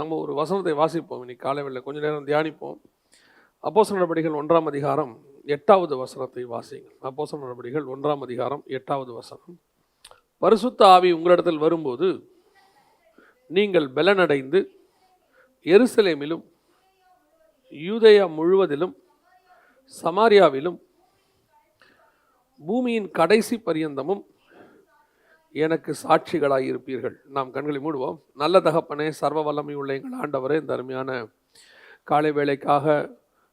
நம்ம ஒரு வசனத்தை வாசிப்போம். இன்னைக்கு காலையில் கொஞ்ச நேரம் தியானிப்போம். அப்போஸ்தலர் நடபடிகள் 1ஆம் அதிகாரம் 8வது வசனத்தை வாசிங்க. அப்போஸ்தலர் நடபடிகள் 1ஆம் அதிகாரம் 8வது வசனம். பரிசுத்த ஆவி உங்களிடத்தில் வரும்போது நீங்கள் பெலனடைந்து எருசலேமிலும் யூதேயா முழுவதிலும் சமாரியாவிலும் பூமியின் கடைசி பரியந்தமும் எனக்கு சாட்சிகளாய் இருப்பீர்கள். நாம் கண்களை மூடுவோம். நல்ல தகப்பனே, சர்வ வல்லமை உள்ள எங்கள் ஆண்டவரே, இந்த அருமையான காலை வேளைக்காக,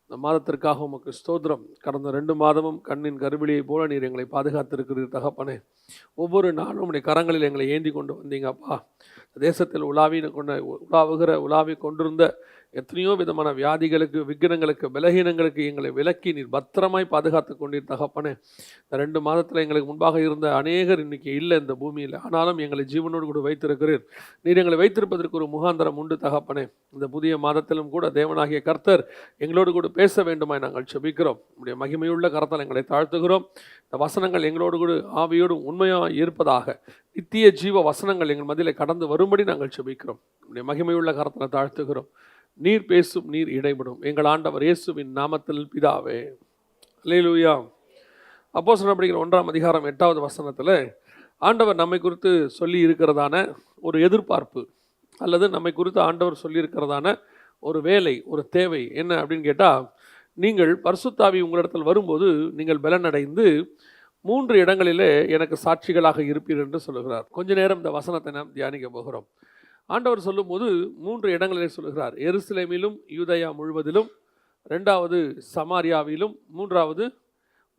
இந்த மாதத்திற்காக உமக்கு ஸ்தோத்திரம். கடந்த 2 மாதமும் கண்ணின் கருவிழியை போல நீர் எங்களை பாதுகாத்திருக்கிறீர் தகப்பனே. ஒவ்வொரு நாளும் உடைய கரங்களில் எங்களை ஏந்தி கொண்டு வந்தீங்கப்பா. தேசத்தில் உலாவி கொண்டிருந்த எத்தனையோ விதமான வியாதிகளுக்கு, விக்னங்களுக்கு, பலகீனங்களுக்கு எங்களை விலக்கி நீர் பத்திரமாய் பாதுகாத்து கொண்டீர் தகப்பனே. இந்த 2 மாதத்தில் எங்களுக்கு முன்பாக இருந்த அநேகர் இன்னைக்கு இல்லை இந்த பூமியில். ஆனாலும் எங்களை ஜீவனோடு கூட வைத்திருக்கிறீர். நீர் எங்களை வைத்திருப்பதற்கு ஒரு முகாந்திரம் உண்டு தகப்பனே. இந்த புதிய மாதத்திலும் கூட தேவனாகிய கர்த்தர் எங்களோடு கூட பேச வேண்டுமாய் நாங்கள் செபிக்கிறோம். நம்முடைய மகிமையுள்ள கரத்தால் எங்களை தாழ்த்துகிறோம். இந்த வசனங்கள் எங்களோடு கூட ஆவியோடும் உண்மையாக இருப்பதாக, நித்திய ஜீவ வசனங்கள் எங்கள் மத்தியில் கடந்து வரும்படி நாங்கள் செபிக்கிறோம். நம்முடைய மகிமையுள்ள கரத்தால் தாழ்த்துகிறோம். நீர் பேசும், நீர் இடைபடும். எங்கள் ஆண்டவர் இயேசுவின் நாமத்தில் பிதாவே, அல்லேலூயா. அப்போஸ்தலர் நடபடிகள் 1ஆம் அதிகாரம் 8வது வசனத்தில் ஆண்டவர் நம்மை குறித்து சொல்லி இருக்கிறதான ஒரு எதிர்பார்ப்பு, அல்லது நம்மை குறித்து ஆண்டவர் சொல்லியிருக்கிறதான ஒரு வேலை, ஒரு தேவை என்ன அப்படின்னு கேட்டால், நீங்கள் பரிசுத்த ஆவி உங்களிடத்தில் வரும்போது நீங்கள் பலனடைந்து 3 இடங்களிலே எனக்கு சாட்சிகளாக இருப்பீர் என்று சொல்லுகிறார். கொஞ்ச நேரம் இந்த வசனத்தை நாம் தியானிக்க போகிறோம். ஆண்டவர் சொல்லும்போது 3 இடங்களிலே சொல்லுகிறார். எருசலேமிலும் யூதேயா முழுவதிலும், 2வது சமாரியாவிலும், 3வது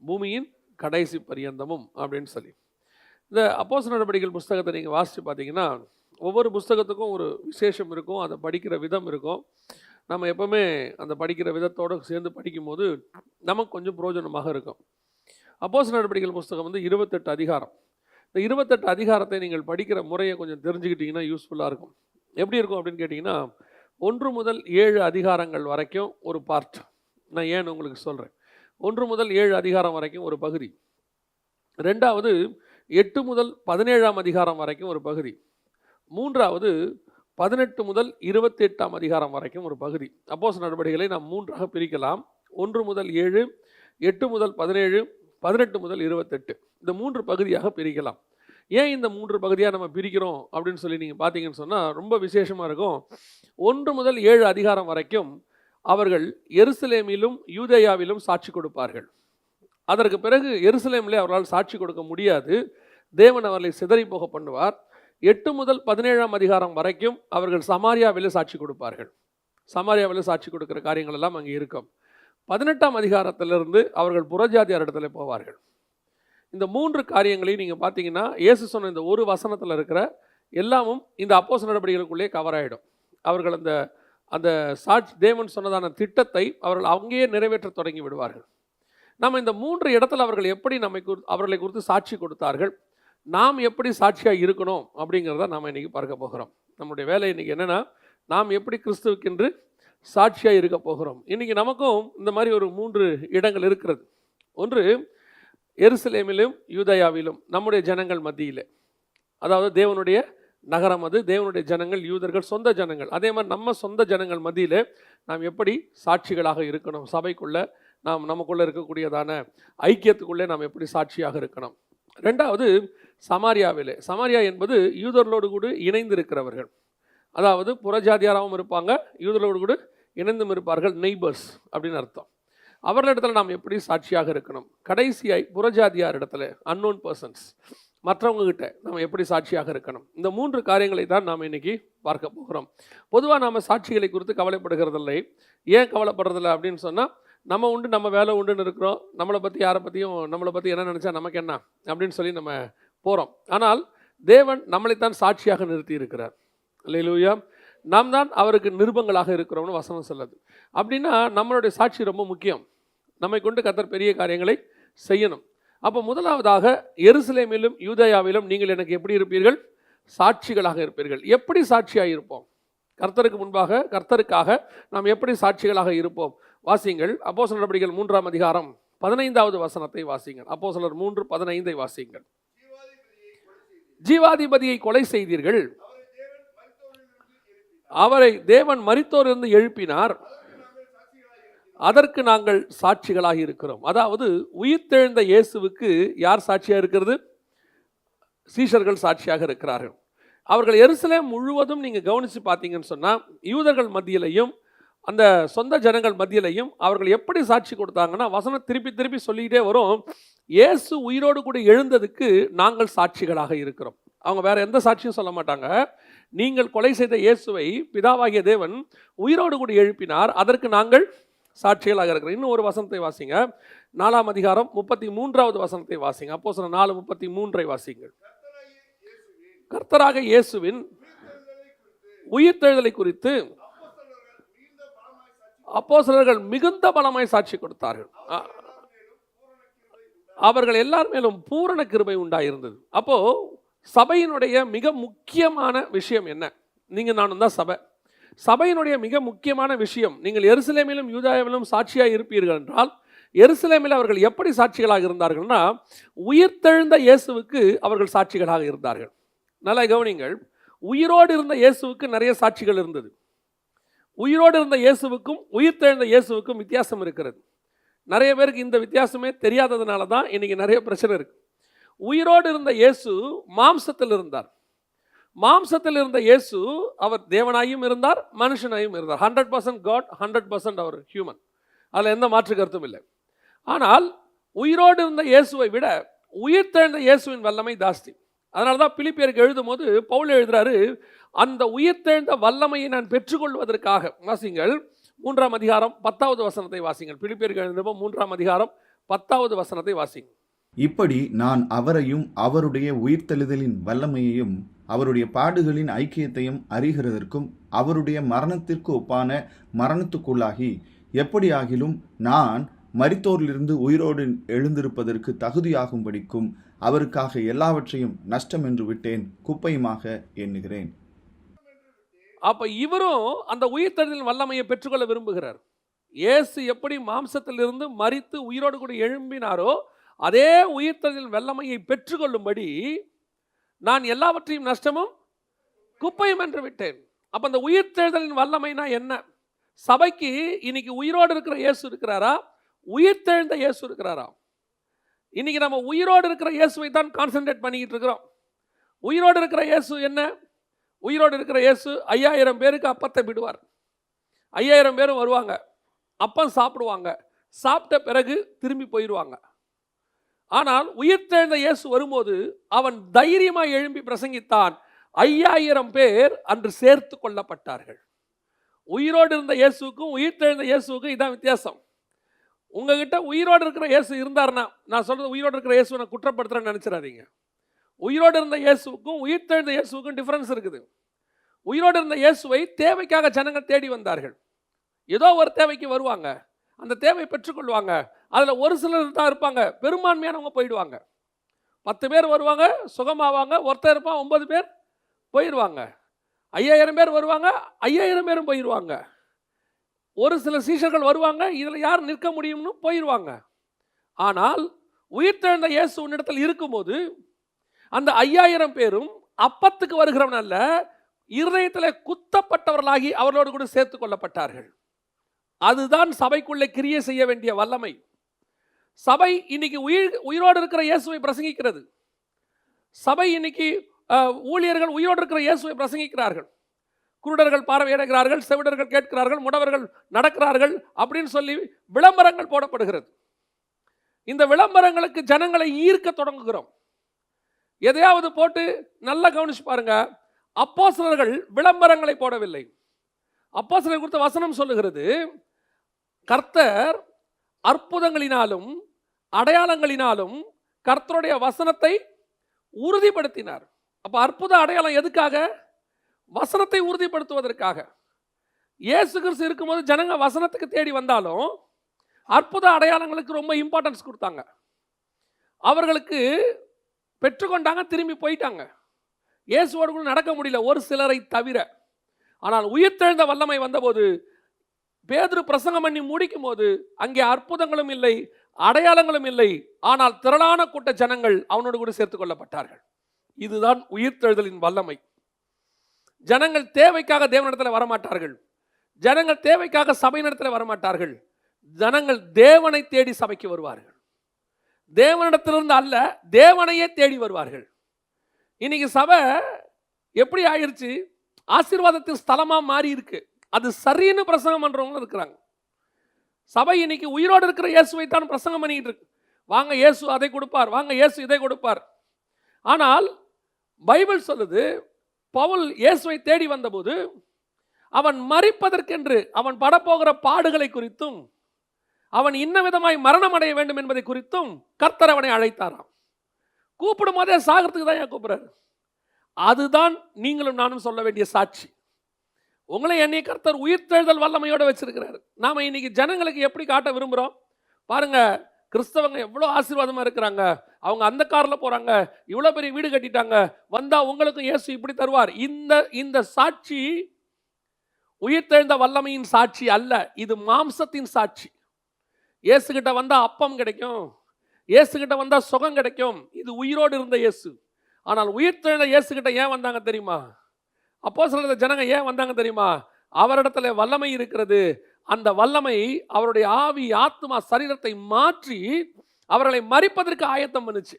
பூமியின் கடைசி பரியந்தமும் அப்படின்னு சொல்லி. இந்த அப்போஸ்தலர் நடபடிகள் புஸ்தகத்தை நீங்கள் வாசித்து பார்த்தீங்கன்னா, ஒவ்வொரு புஸ்தகத்துக்கும் ஒரு விசேஷம் இருக்கும். அதை படிக்கிற விதம் இருக்கும். நம்ம எப்போவுமே அந்த படிக்கிற விதத்தோடு சேர்ந்து படிக்கும்போது நமக்கு கொஞ்சம் பிரயோஜனமாக இருக்கும். அப்போஸ்தலர் நடபடிகள் புஸ்தகம் 28 அதிகாரம். இந்த 28 அதிகாரத்தை நீங்கள் படிக்கிற முறையை கொஞ்சம் தெரிஞ்சுக்கிட்டிங்கன்னா யூஸ்ஃபுல்லாக இருக்கும். எப்படி இருக்கும் அப்படின்னு கேட்டிங்கன்னா, 1 முதல் 7 அதிகாரங்கள் வரைக்கும் ஒரு பார்ட். நான் ஏன்னு உங்களுக்கு சொல்கிறேன். 1 முதல் 7 அதிகாரம் வரைக்கும் ஒரு பகுதி. 2வது 8 முதல் 17ஆம் அதிகாரம் வரைக்கும் ஒரு பகுதி. 3வது 18 முதல் 28ஆம் அதிகாரம் வரைக்கும் ஒரு பகுதி. அப்போஸ்தலர் நடபடிகளை நாம் 3ஆக பிரிக்கலாம். 1 முதல் 7, 8 முதல் 17, 18 முதல் 28, இந்த 3 பகுதியாக பிரிக்கலாம். ஏன் இந்த 3 பகுதியாக நம்ம பிரிக்கிறோம் அப்படின்னு சொல்லி நீங்கள் பார்த்தீங்கன்னு சொன்னால் ரொம்ப விசேஷமாக இருக்கும். 1 முதல் 7 அதிகாரம் வரைக்கும் அவர்கள் எருசலேமிலும் யூதேயாவிலும் சாட்சி கொடுப்பார்கள். அதற்கு பிறகு எருசலேமிலே அவர்களால் சாட்சி கொடுக்க முடியாது. தேவன் அவர்களை சிதறி போக பண்ணுவார். 8 முதல் 17ஆம் அதிகாரம் வரைக்கும் அவர்கள் சமாரியாவில் சாட்சி கொடுப்பார்கள். சமாரியாவில் சாட்சி கொடுக்குற காரியங்கள் எல்லாம் அங்கே இருக்கும். 18ஆம் அதிகாரத்திலிருந்து அவர்கள் புறஜாதியார் இடத்துல போவார்கள். இந்த 3 காரியங்களையும் நீங்கள் பார்த்தீங்கன்னா, இயேசு சொன்ன இந்த ஒரு வசனத்தில் இருக்கிற எல்லாமும் இந்த அப்போஸ்தலர் நடபடிகளுக்குள்ளே கவர் ஆகிடும். அவர்கள் அந்த தேவன் சொன்னதான திட்டத்தை அவர்கள் அங்கேயே நிறைவேற்ற தொடங்கி விடுவார்கள். நம்ம இந்த 3 இடத்துல அவர்கள் எப்படி அவர்களை குறித்து சாட்சி கொடுத்தார்கள், நாம் எப்படி சாட்சியாக இருக்கணும் அப்படிங்கிறத நாம் இன்றைக்கி பார்க்க போகிறோம். நம்முடைய வேலை இன்றைக்கி என்னென்னா, நாம் எப்படி கிறிஸ்துவுக்கென்று சாட்சியாக இருக்க போகிறோம். இன்றைக்கி நமக்கும் இந்த மாதிரி ஒரு 3 இடங்கள் இருக்கிறது. ஒன்று, எருசலேமிலும் யூதேயாவிலும் நம்முடைய ஜனங்கள் மத்தியில், அதாவது தேவனுடைய நகரம், அது தேவனுடைய ஜனங்கள், யூதர்கள் சொந்த ஜனங்கள். அதே மாதிரி நம்ம சொந்த ஜனங்கள் மத்தியில் நாம் எப்படி சாட்சிகளாக இருக்கணும், சபைக்குள்ளே நமக்குள்ளே இருக்கக்கூடியதான ஐக்கியத்துக்குள்ளே நாம் எப்படி சாட்சியாக இருக்கணும். 2வது சமாரியாவிலே. சமாரியா என்பது யூதர்களோடு கூட இணைந்து இருக்கிறவர்கள், அதாவது புறஜாதியாராகவும் இருப்பாங்க, யூதர்களோடு கூட இணைந்தும் இருப்பார்கள், நெய்பர்ஸ் அப்படின்னு அர்த்தம். அவர்களிடத்தில் நாம் எப்படி சாட்சியாக இருக்கணும். கடைசியாய் புறஜாதியார் இடத்துல, அன்னோன் பர்சன்ஸ், மற்றவங்ககிட்ட நாம் எப்படி சாட்சியாக இருக்கணும். இந்த 3 காரியங்களை தான் நாம் இன்றைக்கி பார்க்க போகிறோம். பொதுவாக நாம் சாட்சிகளை குறித்து கவலைப்படுகிறதில்லை. ஏன் கவலைப்படுறதில்லை அப்படின்னு சொன்னால், நம்ம உண்டு, நம்ம வேலை உண்டுன்னு இருக்கிறோம். நம்மளை பற்றி என்ன நினச்சா நமக்கு என்ன அப்படின்னு சொல்லி நம்ம போகிறோம். ஆனால் தேவன் நம்மளைத்தான் சாட்சியாக நிறுத்தி இருக்கிறார். அல்லேலூயா. நாம் தான் அவருக்கு நிருபங்களாக இருக்கிறோம்னு வசனம் சொல்லுது. அப்படின்னா நம்மளுடைய சாட்சி ரொம்ப முக்கியம். நம்மை கொண்டு கர்த்தர் பெரிய காரியங்களை செய்யணும். அப்போ முதலாவதாக எருசலேமிலும் யூதேயாவிலும் நீங்கள் எனக்கு எப்படி இருப்பீர்கள்? சாட்சிகளாக இருப்பீர்கள். எப்படி சாட்சியாக இருப்போம்? கர்த்தருக்கு முன்பாக, கர்த்தருக்காக நாம் எப்படி சாட்சிகளாக இருப்போம்? வாசிங்கள். அப்போஸ்தலர் நடபடிகள் 3ஆம் அதிகாரம் 15வது வசனத்தை வாசிங்கள். அப்போஸ்தலர் 3:15 வாசிங்கள். ஜீவாதிபதியை கொலை செய்தீர்கள், அவரை தேவன் மரித்தோரிலிருந்து எழுப்பினார், அதற்கு நாங்கள் சாட்சிகளாக இருக்கிறோம். அதாவது உயிர்த்தெழுந்த இயேசுவுக்கு யார் சாட்சியாக இருக்கிறது? சீஷர்கள் சாட்சியாக இருக்கிறார்கள். அவர்கள் எருசலேம் முழுவதும் நீங்கள் கவனித்து பார்த்தீங்கன்னு சொன்னால், யூதர்கள் மத்தியிலையும் அந்த சொந்த ஜனங்கள் மத்தியிலையும் அவர்கள் எப்படி சாட்சி கொடுத்தாங்கன்னா, வசனம் திருப்பி திருப்பி சொல்லிக்கிட்டே வரும், இயேசு உயிரோடு கூட எழுந்ததுக்கு நாங்கள் சாட்சிகளாக இருக்கிறோம். அவங்க வேற எந்த சாட்சியும் சொல்ல மாட்டாங்க. நீங்கள் கொலை செய்த இயேசுவை பிதாவாகிய தேவன் உயிரோடு கூட எழுப்பினார், அதற்கு நாங்கள் சாட்சிகளாக இருக்கிறோம். இன்னும் ஒரு வசனத்தை வாசிங்க, 4ஆம் அதிகாரம் 33வது வசனத்தை வாசிங்க. அப்போஸ்தலர் 4:33 வாசிங்கள். கர்த்தராக இயேசுவின் உயிர்த்தெழுதலை குறித்து அப்போஸ்தலர்கள் மிகுந்த பலமாய் சாட்சி கொடுத்தார்கள். அவர்கள் எல்லார் மேலும் பூரண கிருபை உண்டாயிருந்தது. அப்போ சபையினுடைய மிக முக்கியமான விஷயம் என்ன? நீங்கள் நானும் தான் சபை. சபையினுடைய மிக முக்கியமான விஷயம், நீங்கள் எருசலேமிலும் யூதாயாவிலும் சாட்சியாக இருப்பீர்கள் என்றால், எருசலேமில் அவர்கள் எப்படி சாட்சிகளாக இருந்தார்கள்னா, உயிர்த்தெழுந்த இயேசுவுக்கு அவர்கள் சாட்சிகளாக இருந்தார்கள். நல்லா கவனிங்கள், உயிரோடு இருந்த இயேசுவுக்கு நிறைய சாட்சிகள் இருந்தது. உயிரோடு இருந்த இயேசுவுக்கும் உயிர்த்தெழுந்த இயேசுவுக்கும் வித்தியாசம் இருக்கிறது. நிறைய பேருக்கு இந்த வித்தியாசமே தெரியாததுனால தான் இன்னைக்கு நிறைய பிரச்சனை இருக்கு. உயிரோடு இருந்த இயேசு மாம்சத்தில் இருந்தார். மாம்சத்தில் இருந்த இயேசு அவர் தேவனாயும் இருந்தார், மனுஷனாயும் இருந்தார். 100% காட், 100% அவர் ஹியூமன். அதில் எந்த மாற்று கருத்தும் இல்லை. ஆனால் உயிரோடு இருந்த இயேசுவை விட உயிர்த்தெழுந்த இயேசுவின் வல்லமை ஜாஸ்தி. அதனால தான் பிலிப்பியருக்கு எழுதும் போது பவுல் எழுதுறாரு, அந்த உயிர்த்தெழுந்த வல்லமையை நான் பெற்றுக்கொள்வதற்காக. வாசிங்கள் 3ஆம் அதிகாரம் 10வது வசனத்தை வாசிங்கள். பிலிப்பியருக்கு எழுதும் 3ஆம் அதிகாரம் 10வது வசனத்தை வாசிங்கள். இப்படி நான் அவரையும் அவருடைய உயிர்த்தெழுதலின் வல்லமையையும் அவருடைய பாடுகளின் ஐக்கியத்தையும் அறிகிறதற்கும் அவருடைய மரணத்திற்கு ஒப்பான மரணத்துக்குள்ளாகி எப்படியாகிலும் நான் மரித்தோரிலிருந்து உயிரோடு எழுந்திருப்பதற்கு தகுதியாகும்படிக்கும் அவருக்காக எல்லாவற்றையும் நஷ்டம் என்று விட்டேன், குப்பையுமாக எண்ணுகிறேன். அப்ப இவரும் அந்த உயிர்த்தெழுதலின் வல்லமையை பெற்றுக்கொள்ள விரும்புகிறார். இயேசு எப்படி மாம்சத்திலிருந்து மரித்து உயிரோடு கூட எழும்பினாரோ, அதே உயிர்த்தெழுதலின் வல்லமையை பெற்றுக்கொள்ளும்படி நான் எல்லாவற்றையும் நஷ்டமும் குப்பையும் என்று விட்டேன். அப்ப அந்த உயிர்த்தெழுதலின் வல்லமைனா என்ன? சபைக்கு இன்னைக்கு உயிரோடு இருக்கிற இயேசு இருக்கிறாரா, உயிர்த்தெழுந்த இயேசு இருக்கிறாரா? இன்னைக்கு நம்ம உயிரோடு இருக்கிற இயேசுவை தான் கான்சென்ட்ரேட் பண்ணிக்கிட்டு இருக்கிறோம். உயிரோடு இருக்கிற இயேசு என்ன? உயிரோடு இருக்கிற இயேசு 5000 பேருக்கு அப்பத்தை விடுவார். 5000 பேரும் வருவாங்க, அப்பம் சாப்பிடுவாங்க, சாப்பிட்ட பிறகு திரும்பி போயிடுவாங்க. ஆனால் உயிர்த்தெழுந்த இயேசு வரும்போது அவன் தைரியமாக எழும்பி பிரசங்கித்தான். 5000 பேர் அன்று சேர்த்து கொள்ளப்பட்டார்கள். உயிரோடு இருந்த இயேசுக்கும் உயிர்த்தெழுந்த இயேசுக்கும் இதான் வித்தியாசம். உங்ககிட்ட உயிரோடு இருக்கிற இயேசு இருந்தார்னா, நான் சொல்றது உயிரோடு இருக்கிற இயேசு நான் குற்றப்படுத்துறேன்னு நினைச்சிடாதீங்க. உயிரோடு இருந்த இயேசுக்கும் உயிர்த்தெழுந்த இயேசுக்கும் டிஃபரன்ஸ் இருக்குது. உயிரோடு இருந்த இயேசுவை தேவைக்காக ஜனங்கள் தேடி வந்தார்கள். ஏதோ ஒரு தேவைக்கு வருவாங்க, அந்த தேவை பெற்றுக்கொள்வாங்க. அதில் ஒரு சிலர் தான் இருப்பாங்க, பெரும்பான்மையானவங்க போயிடுவாங்க. 10 பேர் வருவாங்க, சுகமாவாங்க. ஒருத்தர் இருப்பான், 9 பேர் போயிடுவாங்க. 5000 பேர் வருவாங்க, 5000 பேரும் போயிடுவாங்க. ஒரு சில சீஷர்கள் வருவாங்க, இதில் யார் நிற்க முடியும்னு போயிடுவாங்க. ஆனால் உயிர்த்தெழுந்த இயேசு உன்னிடத்தில் இருக்கும்போது அந்த 5000 பேரும் அப்பத்துக்கு வருகிறவன் அல்ல, இருதயத்தில் குத்தப்பட்டவர்களாகி அவர்களோடு கூட சேர்த்து கொள்ளப்பட்டார்கள். அதுதான் சபைக்குள்ளே கிரியை செய்ய வேண்டிய வல்லமை. சபை இன்னைக்கு உயிரோடு இருக்கிற இயேசுவை பிரசங்கிக்கிறது. சபை இன்னைக்கு ஊழியர்கள் உயிரோடு இருக்கிற இயேசுவை பிரசங்கிக்கிறார்கள். குருடர்கள் பார்வையிடுகிறார்கள், செவிடர்கள் கேட்கிறார்கள், முடவர்கள் நடக்கிறார்கள் அப்படின்னு சொல்லி விளம்பரங்கள் போடப்படுகிறது. இந்த விளம்பரங்களுக்கு ஜனங்களை ஈர்க்க தொடங்குகிறோம். எதையாவது போட்டு நல்லா கவனிச்சு பாருங்க, அப்போஸ்தலர்கள் விளம்பரங்களை போடவில்லை. அப்போஸ்தலர் குறித்த வசனம் சொல்லுகிறது, கர்த்தர் அற்புதங்களினாலும் அடையாளங்களினாலும் கர்த்தருடைய வசனத்தை உறுதிப்படுத்தினார். அப்ப அற்புத அடையாளம் எதுக்காக? வசனத்தை உறுதிப்படுத்துவதற்காக. இயேசு கிறிஸ்து இருக்கும்போது ஜனங்க வசனத்துக்கு தேடி வந்தாலும் அற்புத அடையாளங்களுக்கு ரொம்ப இம்பார்ட்டன்ஸ் கொடுத்தாங்க. அவர்களுக்கு பெற்றுக்கொண்டாங்க, திரும்பி போயிட்டாங்க. இயேசுவோடு கூட நடக்க முடியல, ஒரு சிலரை தவிர. ஆனால் உயிர்த்தெழுந்த வல்லமை வந்தபோது, பேதுரு பிரசங்கம் பண்ணி முடிக்கும் போது அங்கே அற்புதங்களும் இல்லை, அடையாளங்களும் இல்லை. ஆனால் திரளான கூட்ட ஜனங்கள் அவனோடு கூட சேர்த்துக் கொள்ளப்பட்டார்கள். இதுதான் உயிர்த்தெழுதலின் வல்லமை. ஜனங்கள் தேவைக்காக தேவனிடத்தில் வரமாட்டார்கள். ஜனங்கள் தேவைக்காக சபையினிடத்தில் வரமாட்டார்கள். ஜனங்கள் தேவனை தேடி சபைக்கு வருவார்கள். தேவனிடத்திலிருந்து அல்ல, தேவனையே தேடி வருவார்கள். இன்னைக்கு சபை எப்படி ஆயிடுச்சு? ஆசீர்வாதத்தின் ஸ்தலமா மாறி இருக்கு. அது சரின்னு பிரசங்கம் பண்றவங்களும் இருக்கிறாங்க. சபை இன்னைக்கு உயிரோடு இருக்கிற இயேசுவை தான் பிரசங்கம் பண்ணிட்டு இருக்கு. வாங்க இயேசு அதை கொடுப்பார், வாங்க இயேசு இதை கொடுப்பார். ஆனால் பைபிள் சொல்லுது, பவுல் இயேசுவை தேடி வந்தபோது அவன் மரிப்பதற்கென்று அவன் படப்போகிற பாடுகளை குறித்தும் அவன் இன்ன விதமாய் மரணம் அடைய வேண்டும் என்பதை குறித்தும் கர்த்தர் அவனை அழைத்தாராம். கூப்பிடும் போதே சாகிறதுக்கு தான் ஏன் கூப்பிடுறாரு? அதுதான் நீங்களும் நானும் சொல்ல வேண்டிய சாட்சி. உங்களை என்னை கர்த்தர் உயிர்த்தெழுதல் வல்லமையோடு வச்சிருக்கிறார். நாம இன்னைக்கு ஜனங்களுக்கு எப்படி காட்ட விரும்புகிறோம் பாருங்க. கிறிஸ்தவங்க எவ்வளோ ஆசீர்வாதமாக இருக்கிறாங்க, அவங்க அந்த காரில் போகிறாங்க, இவ்வளோ பெரிய வீடு கட்டிட்டாங்க, வந்தால் உங்களுக்கும் இயேசு இப்படி தருவார். இந்த சாட்சி உயிர்த்தெழுந்த வல்லமையின் சாட்சி அல்ல, இது மாம்சத்தின் சாட்சி. இயேசுகிட்ட வந்தால் அப்பம் கிடைக்கும், இயேசுகிட்ட வந்தால் சுகம் கிடைக்கும். இது உயிரோடு இருந்த இயேசு. ஆனால் உயிர்த்தெழுந்த இயேசுகிட்ட ஏன் வந்தாங்க தெரியுமா? அப்போஸ்தலர் ஜனங்க ஏன் வந்தாங்க தெரியுமா? அவரிடத்துல வல்லமை இருக்கிறது. அந்த வல்லமை அவருடைய ஆவி, ஆத்மா, சரீரத்தை மாற்றி அவர்களை மரிப்பதற்கு ஆயத்தம் பண்ணுச்சு.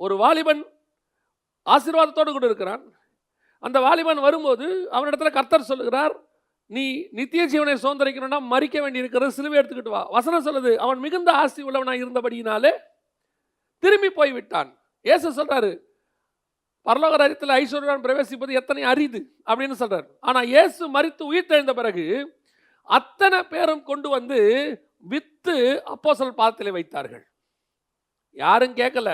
ஒரு வாலிபன் ஆசீர்வாதத்தோடு கூட இருக்கிறான். அந்த வாலிபன் வரும்போது அவனிடத்துல கர்த்தர் சொல்லுகிறார், நீ நித்திய ஜீவனை சுதந்திரிக்கணும்னா மரிக்க வேண்டி இருக்கிறது, சிலுவை எடுத்துக்கிட்டு வா. வசனம் சொல்லுது, அவன் மிகுந்த ஆசி உள்ளவனாக இருந்தபடியினாலே திரும்பி போய்விட்டான். இயேசு சொல்றாரு, பரலோக ராஜ்யத்தில் ஐஸ்வர்யவான் பிரவேசிப்பது எத்தனை அரிது அப்படின்னு சொல்றாரு. ஆனா இயேசு மரித்து உயிர்த்தெழுந்த பிறகு அத்தனை பேரும் கொண்டு வந்து வித்து அப்போஸ்தலர் பாதத்திலே வைத்தார்கள். யாரும் கேட்கல,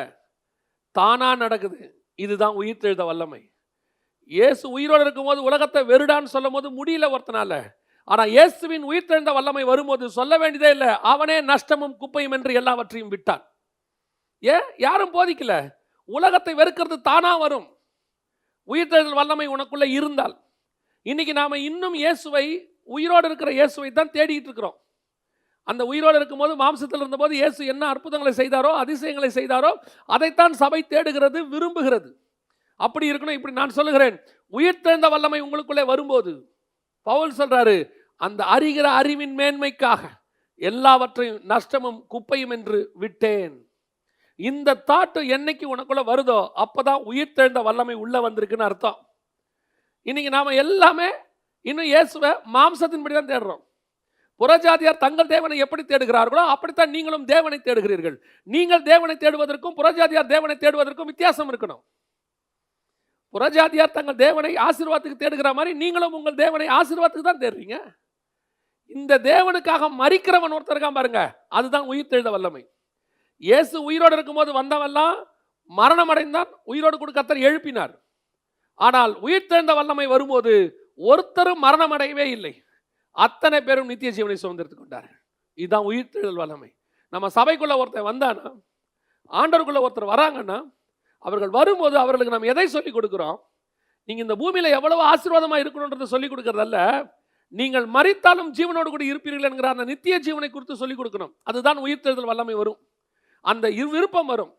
தானா நடக்குது. இதுதான் உயிர்த்தெழுந்த வல்லமை. இயேசு உயிரோடு இருக்கும்போது உலகத்தை வெறுடான்னு சொல்லும் போது முடியல ஒருத்தனால. ஆனா இயேசுவின் உயிர்த்தெழுந்த வல்லமை வரும்போது சொல்ல வேண்டியதே இல்லை, அவனே நஷ்டமும் குப்பையும் என்று எல்லாவற்றையும் விட்டான். ஏன்? யாரும் போதிக்கல. உலகத்தை வெறுக்கிறது தானா வரும், உயிர்த்தெழுதல் வல்லமை உனக்குள்ள இருந்தால். இன்னைக்கு நாம இன்னும் இயேசுவை, உயிரோடு இருக்கிற இயேசுவை தான் தேடிட்டு இருக்கிறோம். அந்த உயிரோடு இருக்கும்போது, மாம்சத்தில் இருந்தபோது இயேசு என்ன அற்புதங்களை செய்தாரோ, அதிசயங்களை செய்தாரோ, அதைத்தான் சபை தேடுகிறது, விரும்புகிறது. அப்படி இருக்கணும். இப்படி நான் சொல்லுகிறேன், உயிர்த்தெழுந்த வல்லமை உங்களுக்குள்ளே வரும்போது பவுல் சொல்றாரு, அந்த அறிகிற அறிவின் மேன்மைக்காக எல்லாவற்றையும் நஷ்டமும் குப்பையும் என்று விட்டேன். இந்த தாட்டு என்னைக்கு உனக்குள்ள வருதோ அப்பதான் உயிர்த்தெழுந்த வல்லமை உள்ள வந்திருக்குன்னு அர்த்தம். இன்னைக்கு நாம எல்லாமே இன்னும் இயேசுவை மாம்சத்தின்படி தான் தேடுறோம். புறஜாதியார் தங்கள் தேவனை எப்படி தேடுகிறார்களோ அப்படித்தான் நீங்களும் தேவனை தேடுகிறீர்கள். நீங்கள் தேவனை தேடுவதற்கும் புறஜாதியார் தேவனை தேடுவதற்கும் வித்தியாசம் இருக்கணும். புறஜாதியார் தங்கள் தேவனை ஆசீர்வாதத்துக்கு தேடுகிற மாதிரி நீங்களும் உங்கள் தேவனை ஆசீர்வாதத்துக்கு தான் தேடுறீங்க. இந்த தேவனுக்காக மரிக்கிறவன் ஒருத்தர் இருக்கான் பாருங்க, அதுதான் உயிர்த்தெழுந்த வல்லமை. இயேசு உயிரோடு இருக்கும்போது வந்தவெல்லாம் மரணம் அடைந்தான், உயிரோடு கூட கர்த்தர் எழுப்பினார். ஆனால் உயிர்த்தெழுந்த வல்லமை வரும்போது ஒருத்தரும் மரணம் அடையவே இல்லை, அத்தனை பேரும் நித்திய ஜீவனை சுதந்திரித்துக் கொண்டார்கள். இதுதான் உயிர்த்தெழுதல் வல்லமை. நம்ம சபைக்குள்ள ஒருத்தர் வந்தானா, ஆண்டவருக்குள்ள ஒருத்தர் வராங்கன்னா, அவர்கள் வரும்போது அவர்களுக்கு நம்ம எதை சொல்லிக் கொடுக்கிறோம்? நீங்க இந்த பூமியில எவ்வளவு ஆசீர்வாதமா இருக்கணும்ன்றதை சொல்லிக் கொடுக்கறதல்ல, நீங்கள் மரித்தாலும் ஜீவனோடு கூட இருப்பீர்கள் என்கிற அந்த நித்திய ஜீவனை குறித்து சொல்லிக் கொடுக்கணும். அதுதான் உயிர்த்தெழுதல் வல்லமை வரும். அந்த விருப்பம் வரும்.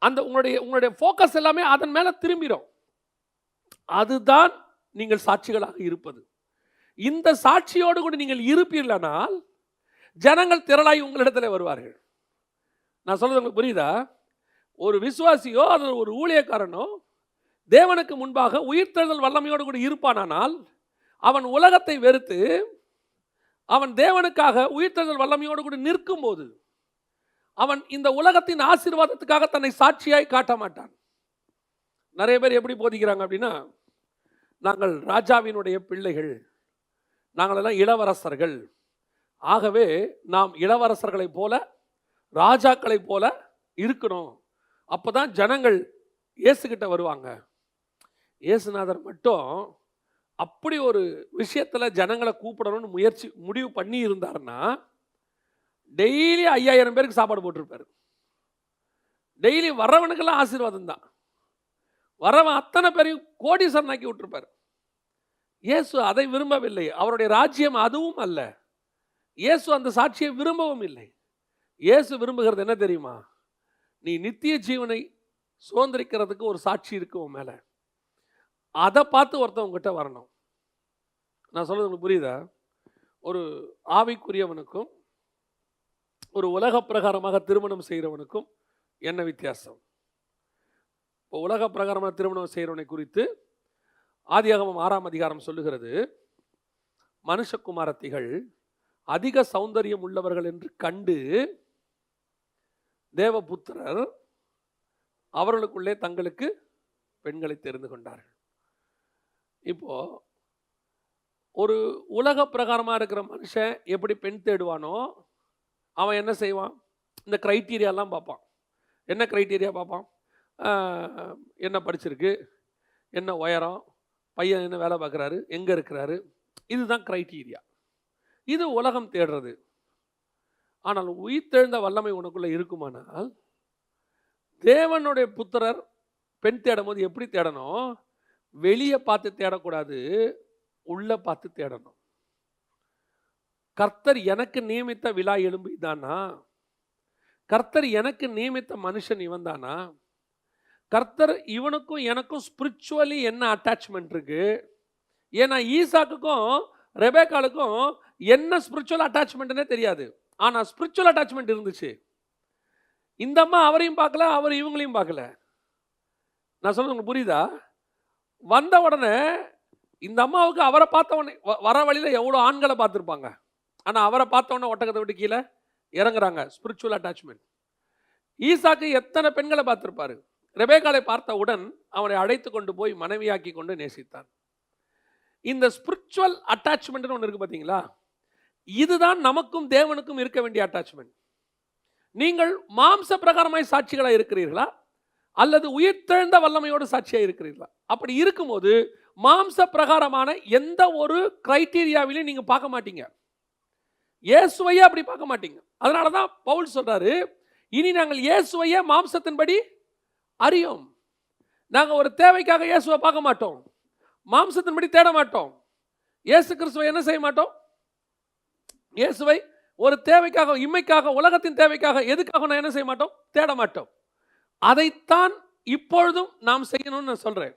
அந்த உங்களுடைய ஃபோக்கஸ் எல்லாமே அதன் மேல திரும்பிடும். அதுதான் நீங்கள் சாட்சிகளாக இருப்பது. இந்த சாட்சியோடு கூட நீங்கள் இருப்பீர்களானால் ஜனங்கள் திரளாய் உங்களிடத்தில் வருவார்கள். நான் சொல்றது உங்களுக்கு புரியுதா? ஒரு விசுவாசியோ அது ஒரு ஊழியக்காரனோ தேவனுக்கு முன்பாக உயிர்த்தெழுதல் வல்லமையோடு கூட இருப்பானால் அவன் உலகத்தை வெறுத்து அவன் தேவனுக்காக உயிர்த்தெழுதல் வல்லமையோடு கூட நிற்கும் போது அவன் இந்த உலகத்தின் ஆசீர்வாதத்துக்காக தன்னை சாட்சியாய் காட்ட மாட்டான். நிறைய பேர் எப்படி போதிக்கிறாங்க அப்படின்னா, நாங்கள் ராஜாவினுடைய பிள்ளைகள், நாங்கள் எல்லாம் இளவரசர்கள், ஆகவே நாம் இளவரசர்களைப் போல ராஜாக்களைப் போல இருக்கணும், அப்பதான் ஜனங்கள் இயேசுகிட்ட வருவாங்க. இயேசுநாதர் மட்டும் அப்படி ஒரு விஷயத்துல ஜனங்களை கூப்பிடணும்னு முடிவு பண்ணி இருந்தாருன்னா டெய்லி 5000 பேருக்கு சாப்பாடு போட்டிருப்பாரு. டெய்லி வரவனுக்கெல்லாம் ஆசீர்வாதம் தான். வரவன் அத்தனை பேரையும் கோடீஸ்வரன் ஆக்கி விட்டுருப்பார். இயேசு அதை விரும்பவில்லை. அவருடைய ராஜ்யம் அதுவும் அல்ல. இயேசு அந்த சாட்சியை விரும்பவும் இல்லை. இயேசு விரும்புகிறது என்ன தெரியுமா? நீ நித்திய ஜீவனை சுதந்திரிக்கிறதுக்கு ஒரு சாட்சி இருக்கு உன் மேல. அதை பார்த்து ஒருத்தன் உங்ககிட்ட வரணும். நான் சொல்றது உங்களுக்கு புரியுதா? ஒரு ஆவிக்குரியவனுக்கும் ஒரு உலக பிரகாரமாக திருமணம் செய்கிறவனுக்கும் என்ன வித்தியாசம்? இப்போ உலக பிரகாரமாக திருமணம் செய்கிறவனை குறித்து ஆதியாகமம் 6ஆம் அதிகாரம் சொல்லுகிறது, மனுஷகுமாரத்திகள் அதிக சௌந்தரியம் உள்ளவர்கள் என்று கண்டு தேவபுத்திரர் அவர்களுக்குள்ளே தங்களுக்கு பெண்களை தெரிந்து கொண்டார்கள். இப்போ ஒரு உலக பிரகாரமாக இருக்கிற மனுஷன் எப்படி பெண் தேடுவானோ அவன் என்ன செய்வான்? இந்த க்ரைட்டீரியாலாம் பார்ப்பான். என்ன க்ரைட்டீரியா பார்ப்பான்? என்ன படிச்சிருக்கு, என்ன உயரம், பையன் என்ன வேலை பார்க்குறாரு, எங்கே இருக்கிறாரு, இதுதான் க்ரைட்டீரியா. இது உலகம் தேடுறது. ஆனால் உயிர்த்தெழுந்த வல்லமை உனக்குள்ளே இருக்குமானால் தேவனுடைய புத்திரர் பெண் தேடும் போது எப்படி தேடணும்? வெளியே பார்த்து தேடக்கூடாது, உள்ளே பார்த்து தேடணும். கர்த்தர் எனக்கு நியமித்த விழா எலும்பு இதானா? கர்த்தர் எனக்கு நியமித்த மனுஷன் இவன் தானா? கர்த்தர் இவனுக்கும் எனக்கும் ஸ்பிரிச்சுவலி என்ன அட்டாச்மெண்ட் இருக்கு? ஏன்னா ஈசாக்குக்கும் ரெபேக்காளுக்கும் என்ன ஸ்பிரிச்சுவல் அட்டாச்மெண்ட்னே தெரியாது. ஆனால் ஸ்பிரிச்சுவல் அட்டாச்மெண்ட் இருந்துச்சு. இந்த அம்மா அவரையும் பார்க்கல, அவர் இவங்களையும் பார்க்கல. நான் சொல்றது உங்களுக்கு புரியுதா? வந்த உடனே இந்த அம்மாவுக்கு அவரை பார்த்த உடனே வர வழியில் எவ்வளோ ஆண்களை பார்த்துருப்பாங்க. ஆனால் அவரை பார்த்த உடனே ஒட்டகத்தை விட்டு கீழே இறங்குறாங்க. Spiritual attachment. ஈசாக்கு எத்தனை பெண்களை பார்த்துருப்பாரு. ரெபேக்காளை பார்த்தவுடன் அவனை அழைத்து கொண்டு போய் மனைவியாக்கி கொண்டு நேசித்தான். இந்த ஸ்பிரிச்சுவல் அட்டாச்மெண்ட்னு ஒன்று இருக்கு பார்த்தீங்களா? இதுதான் நமக்கும் தேவனுக்கும் இருக்க வேண்டிய அட்டாச்மெண்ட். நீங்கள் மாம்ச பிரகாரமாய் சாட்சிகளாக இருக்கிறீர்களா அல்லது உயிர்த்தெழுந்த வல்லமையோடு சாட்சியாக இருக்கிறீர்களா? அப்படி இருக்கும்போது மாம்ச பிரகாரமான எந்த ஒரு கிரைட்டீரியாவிலையும் நீங்கள் பார்க்க மாட்டீங்க. இயேசுவையே அப்படி பார்க்க மாட்டீங்க. அதனால தான் பவுல் சொல்றாரு, இனி நாங்கள் இயேசுவையே மாம்சத்தின்படி அறியோம். நாங்கள் ஒரு தேவைக்காக இயேசுவை பார்க்க மாட்டோம், மாம்சத்தின்படி தேட மாட்டோம். இயேசு கிறிஸ்துவை என்ன செய்ய மாட்டோம்? இயேசுவை ஒரு தேவைக்காக, இம்மைக்காக, உலகத்தின் தேவைக்காக, எதுக்காக நான் என்ன செய்ய மாட்டோம்? தேட மாட்டோம். அதைத்தான் இப்பொழுதும் நாம் செய்யணும்னு நான் சொல்றேன்.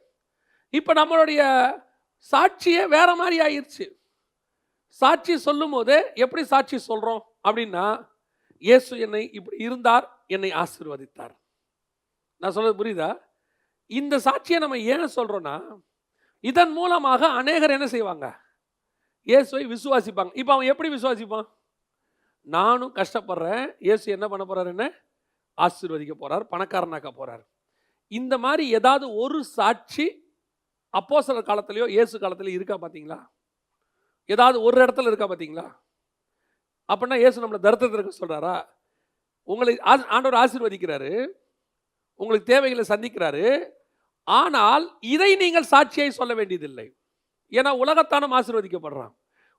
இப்போ நம்மளுடைய சாட்சியே வேற மாதிரி ஆயிடுச்சு. சாட்சி சொல்லும் போதே எப்படி சாட்சி சொல்றோம் அப்படின்னா, இயேசு என்னை இப்படி இருந்தார், என்னை ஆசீர்வதித்தார். நான் சொல்றது புரியுதா? இந்த சாட்சியை நம்ம ஏன் சொல்றோம்னா, இதன் மூலமாக அநேகர் என்ன செய்வாங்க? இயேசுவை விசுவாசிப்பாங்க. இப்போ அவன் எப்படி விசுவாசிப்பான்? நானும் கஷ்டப்படுறேன், இயேசு என்ன பண்ண போறாரு? என்ன ஆசீர்வதிக்க போறார், பணக்காரனாக்க போறார். இந்த மாதிரி ஏதாவது ஒரு சாட்சி அப்போஸ்தலர் காலத்திலேயோ இயேசு காலத்திலேயோ இருக்கா பார்த்தீங்களா? ஏதாவது ஒரு இடத்துல இருக்கா பார்த்தீங்களா? அப்படின்னா இயேசு நம்மளை தரித்திரத்தில் இருக்க சொல்றாரா? உங்களை ஆண்டவர் ஆசீர்வதிக்கிறாரு, உங்களுக்கு தேவைகளை சந்திக்கிறாரு. ஆனால் இதை நீங்கள் சாட்சியை சொல்ல வேண்டியதில்லை. ஏன்னா உலகத்தானும் ஆசீர்வதிக்கப்படுறான்.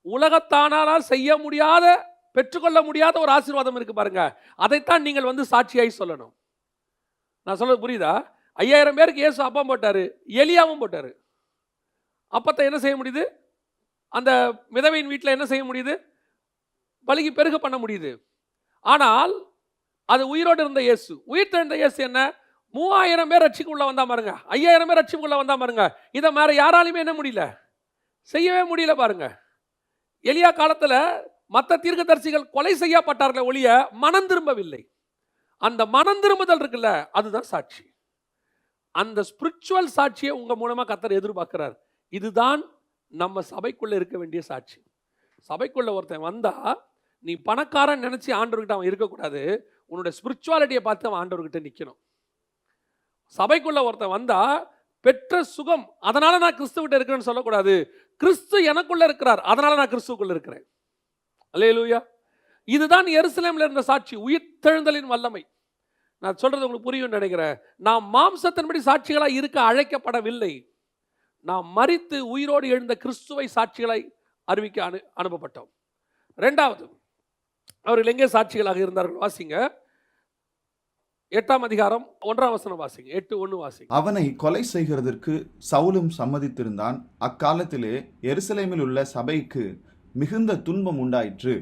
உலகத்தானால் செய்ய முடியாத, பெற்றுக்கொள்ள முடியாத ஒரு ஆசீர்வாதம் இருக்கு பாருங்க, அதைத்தான் நீங்கள் வந்து சாட்சியாய் சொல்லணும். நான் சொல்றது புரியுதா? 5000 பேருக்கு இயேசு அப்பம் போட்டாரு, எலியாவும் போட்டாரு. அப்பத்தை என்ன செய்ய முடியுது? அந்த விதவையின் வீட்டில் என்ன செய்ய முடியுது? பலுகி பெருக பண்ண முடியுது. ஆனால் அது உயிரோடு இருந்த இயேசு, உயிர் தெழுந்த இயேசு என்ன 3000 பேர் ரட்சிக்குள்ள வந்தா பாருங்க, 5000 பேர் ரட்சிக்குள்ள வந்தா பாருங்க. இதை வேற யாராலுமே என்ன முடியல, செய்யவே முடியல பாருங்க. எலியா காலத்துல மற்ற தீர்க்கதரிசிகள் கொலை செய்யப்பட்டார்களே ஒழிய மனம் திரும்பவில்லை. அந்த மனம் திரும்புதல் இருக்குல்ல, அதுதான் சாட்சி. அந்த ஸ்பிரிச்சுவல் சாட்சியை உங்க மூலமா கர்த்தர் எதிர்பார்க்கிறார். இதுதான் நம்ம சபைக்குள்ள இருக்க வேண்டிய சாட்சி. சபைக்குள்ள ஒருத்தன் வந்தா நீ பணக்காரன் நினைச்சு ஆண்டவர்கிட்ட அவன் இருக்கக்கூடாது, உன்னோட ஸ்பிரிச்சுவாலிட்டியை பார்த்து அவன் ஆண்டவர்கிட்ட நிற்கணும். சபைக்குள்ள ஒருத்தன் வந்தா பெற்ற சுகம் அதனால நான் கிறிஸ்துவிட்ட இருக்கிறேன்னு சொல்லக்கூடாது, கிறிஸ்து எனக்குள்ள இருக்கிறார் அதனால நான் கிறிஸ்துவுக்குள்ள இருக்கிறேன். அல்லேலூயா. இதுதான் எருசலேம்ல இருந்த சாட்சி, உயிர்த்தெழுந்தலின் வல்லமை. நான் சொல்றது உங்களுக்கு புரியும் நினைக்கிறேன். நாம் மாம்சத்தின்படி சாட்சிகளாய் இருக்க அழைக்கப்படவில்லை. நாம் மரித்து உயிரோடு எழுந்த கிறிஸ்துவை சாட்சிகளை அறிவிக்க அனுப்பப்பட்டோம். இரண்டாவது, அவர்கள் எங்கே சாட்சிகளாக இருந்தார்கள்? வாசிங்க 8ஆம் அதிகாரம் 1ஆம் வசனம் வாசிங்க. 8:1 வாசிங்க. அவனை கொலை செய்கிறதற்கு சவுலும் சம்மதித்திருந்தான். அக்காலத்திலே எருசலேமில் உள்ள சபைக்கு மிகுந்த துன்பம் உண்டாயிற்று.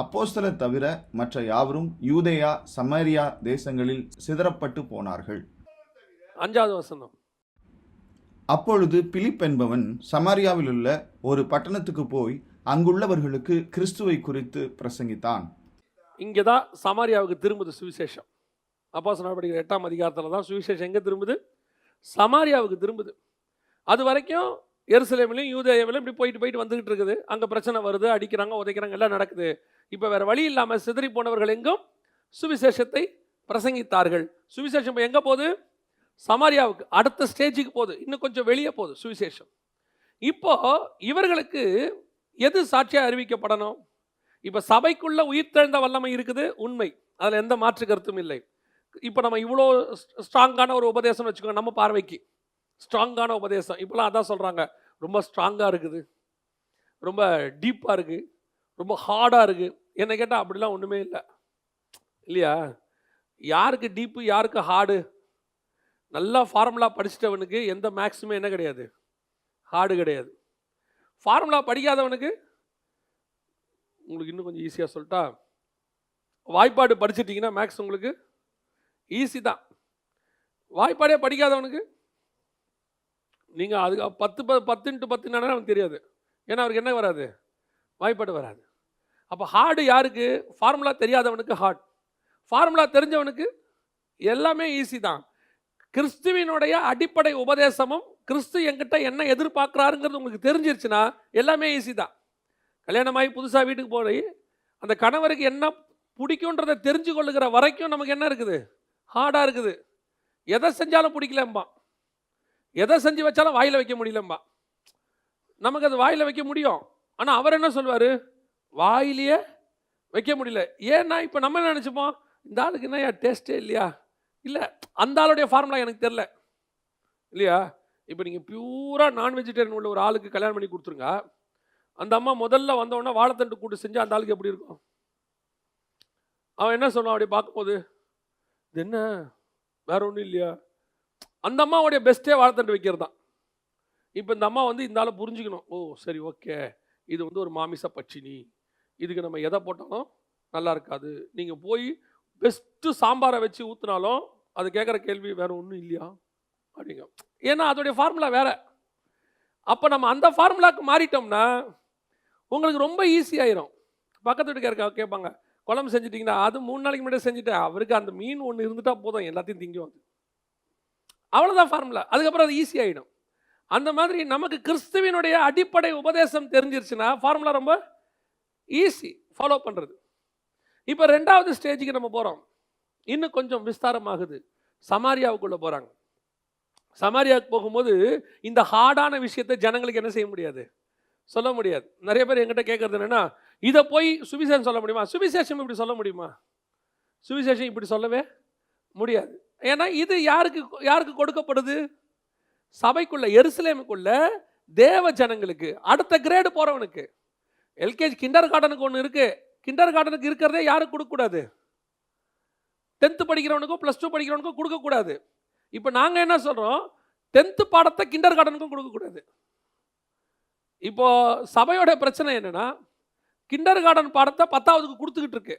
அப்போஸ்தலர் தவிர மற்ற யாவரும் யூதேயா சமாரியா தேசங்களில் சிதறப்பட்டு போனார்கள். 5வது வசனம். அப்பொழுது பிலிப் என்பவன் சமாரியாவில் உள்ள ஒரு பட்டணத்துக்கு போய் அங்குள்ளவர்களுக்கு கிறிஸ்துவை குறித்து பிரசங்கித்தான். இங்கே தான் சமாரியாவுக்கு திரும்புது சுவிசேஷம். அப்போஸ்தலர் நடவடிக்கைகள் 8ஆம் அதிகாரத்தில் தான் சுவிசேஷம் எங்கே திரும்புது? சமாரியாவுக்கு திரும்புது. அது வரைக்கும் எருசலேமிலையும் யூதேயாவிலும் இப்படி போயிட்டு வந்துகிட்டு இருக்குது. அங்கே பிரச்சனை வருது, அடிக்கிறாங்க, உதைக்கிறாங்க, எல்லாம் நடக்குது. இப்போ வேற வழி இல்லாமல் சிதறி போனவர்கள் எங்கும் சுவிசேஷத்தை பிரசங்கித்தார்கள். சுவிசேஷம் இப்போ எங்கே போகுது? சமாரியாவுக்கு, அடுத்த ஸ்டேஜுக்கு போகுது. இன்னும் கொஞ்சம் வெளியே போகுது சுவிசேஷம். இப்போ இவர்களுக்கு எது சாட்சியாக அறிவிக்கப்படணும்? இப்போ சபைக்குள்ள உயிர்த்தெழுந்த வல்லமை இருக்குது, உண்மை, அதில் எந்த மாற்று கருத்தும் இல்லை. இப்போ நம்ம இவ்வளோ ஸ்ட்ராங்கான ஒரு உபதேசம் வச்சுக்கோங்க, நம்ம பார்வைக்கு ஸ்ட்ராங்கான உபதேசம். இப்போலாம் அதான் சொல்கிறாங்க, ரொம்ப ஸ்ட்ராங்காக இருக்குது, ரொம்ப டீப்பாக இருக்குது, ரொம்ப ஹார்டாக இருக்குது. என்ன கேட்டால் அப்படிலாம் ஒன்றுமே இல்லை, இல்லையா? யாருக்கு டீப்பு, யாருக்கு ஹார்டு? நல்லா ஃபார்முலா படிச்சிட்டவனுக்கு எந்த மேக்ஸுமே என்ன கிடையாது, ஹார்டு கிடையாது. ஃபார்முலா படிக்காதவனுக்கு, உங்களுக்கு இன்னும் கொஞ்சம் ஈஸியாக சொல்லிட்டா, வாய்ப்பாடு படிச்சிட்டிங்கன்னா மேக்ஸ் உங்களுக்கு ஈஸி தான். வாய்ப்பாடே படிக்காதவனுக்கு நீங்கள் அதுக்கு 10x10 அவனுக்கு தெரியாது. ஏன்னா அவருக்கு என்ன வராது? வாய்ப்பாடு வராது. அப்போ ஹார்டு யாருக்கு? ஃபார்முலா தெரியாதவனுக்கு ஹார்ட், ஃபார்முலா தெரிஞ்சவனுக்கு எல்லாமே ஈஸி தான். கிறிஸ்துவினுடைய அடிப்படை உபதேசமும் கிறிஸ்து என்கிட்ட என்ன எதிர்பார்க்குறாருங்கிறது உங்களுக்கு தெரிஞ்சிருச்சுன்னா எல்லாமே ஈஸி தான். கல்யாணமாகி புதுசாக வீட்டுக்கு போய் அந்த கணவருக்கு என்ன பிடிக்குன்றதை தெரிஞ்சு கொள்ளுகிற வரைக்கும் நமக்கு என்ன இருக்குது? ஹார்டாக இருக்குது. எதை செஞ்சாலும் பிடிக்கலம்பா, எதை செஞ்சு வச்சாலும் வாயில் வைக்க முடியலம்பா. நமக்கு அது வாயில் வைக்க முடியும், ஆனால் அவர் என்ன சொல்வார்? வாயிலேயே வைக்க முடியல. ஏன்னா இப்போ நம்ம என்ன நினச்சிப்போம், இந்த ஆளுக்கு என்ன டேஸ்ட்டே இல்லையா? இல்லை, அந்த ஆளுடைய ஃபார்முலா எனக்கு தெரில, இல்லையா? இப்போ நீங்கள் பியூராக நான் வெஜிடேரியன் உள்ள ஒரு ஆளுக்கு கல்யாணம் பண்ணி கொடுத்துருங்க, அந்த அம்மா முதல்ல வந்தோடனே வாழைத்தண்டு கூட்டு செஞ்சு அந்த ஆளுக்கு எப்படி இருக்கும்? அவன் என்ன சொல்லுவான் அப்படி பார்க்கும்போது? இது என்ன, வேற ஒன்றும் இல்லையா? அந்த அம்மாவுடைய பெஸ்ட்டே வாழைத்தண்டு வைக்கிறது தான். இப்போ இந்த அம்மா வந்து இந்த ஆளை புரிஞ்சுக்கணும். ஓ சரி, ஓகே, இது வந்து ஒரு மாமிச பட்சினி, இதுக்கு நம்ம எதை போட்டாலும் நல்லா இருக்காது. நீங்கள் போய் பெஸ்ட்டு சாம்பாரை வச்சு ஊற்றினாலும் அது கேட்குற கேள்வி வேறு ஒன்றும் இல்லையா அப்படிங்க. ஏன்னா அதோடைய ஃபார்முலா வேறு. அப்போ நம்ம அந்த ஃபார்முலாவுக்கு மாறிட்டோம்னா உங்களுக்கு ரொம்ப ஈஸியாயிரும். பக்கத்து வீட்டுக்காரங்க கேட்பாங்க, குழம்பு செஞ்சுட்டிங்கன்னா, அது 3 நாளைக்கு முன்னாடியே செஞ்சுட்டேன், அவருக்கு அந்த மீன் ஒன்று இருந்துட்டா போதும், எல்லாத்தையும் திங்கும், அவ்வளோதான் ஃபார்முலா. அதுக்கப்புறம் அது ஈஸி ஆகிடும். அந்த மாதிரி நமக்கு கிறிஸ்துவினுடைய அடிப்படை உபதேசம் தெரிஞ்சிருச்சுன்னா ஃபார்முலா ரொம்ப ஈஸி ஃபாலோ பண்ணுறது. இப்போ 2வது ஸ்டேஜுக்கு நம்ம போகிறோம். இன்னும் கொஞ்சம் விஸ்தாரமாகுது. சமாரியாவுக்குள்ளே போகிறாங்க. சமாரியாவுக்கு போகும்போது இந்த ஹார்டான விஷயத்தை ஜனங்களுக்கு என்ன செய்ய முடியாது, சொல்ல முடியாது. நிறைய பேர் என்கிட்ட கேட்குறது என்னென்னா, இதை போய் சுவிசேஷம் சொல்ல முடியுமா? சுவிசேஷம் இப்படி சொல்ல முடியுமா? சுவிசேஷம் இப்படி சொல்லவே முடியாது. ஏன்னா இது யாருக்கு கொடுக்கப்படுது? சபைக்குள்ள, எருசலேமுக்குள்ள தேவ ஜனங்களுக்கு, அடுத்த கிரேடு போகிறவனுக்கு. எல்கேஜி கிண்டர் கார்டனுக்கு ஒன்று இருக்குது. கிண்டர் கார்டனுக்கு இருக்கிறதே யாருக்கு கொடுக்கக்கூடாது? 10th படிக்கிறவனுக்கும் +2 படிக்கிறவனுக்கும் கொடுக்கக்கூடாது. இப்போ நாங்கள் என்ன சொல்கிறோம், 10th பாடத்தை கிண்டர் கார்டனுக்கும் கொடுக்கக்கூடாது. இப்போ சபையோட பிரச்சனை என்னென்னா, கிண்டர் கார்டன் பாடத்தை 10ஆவதுக்கு கொடுத்துக்கிட்டு இருக்கு.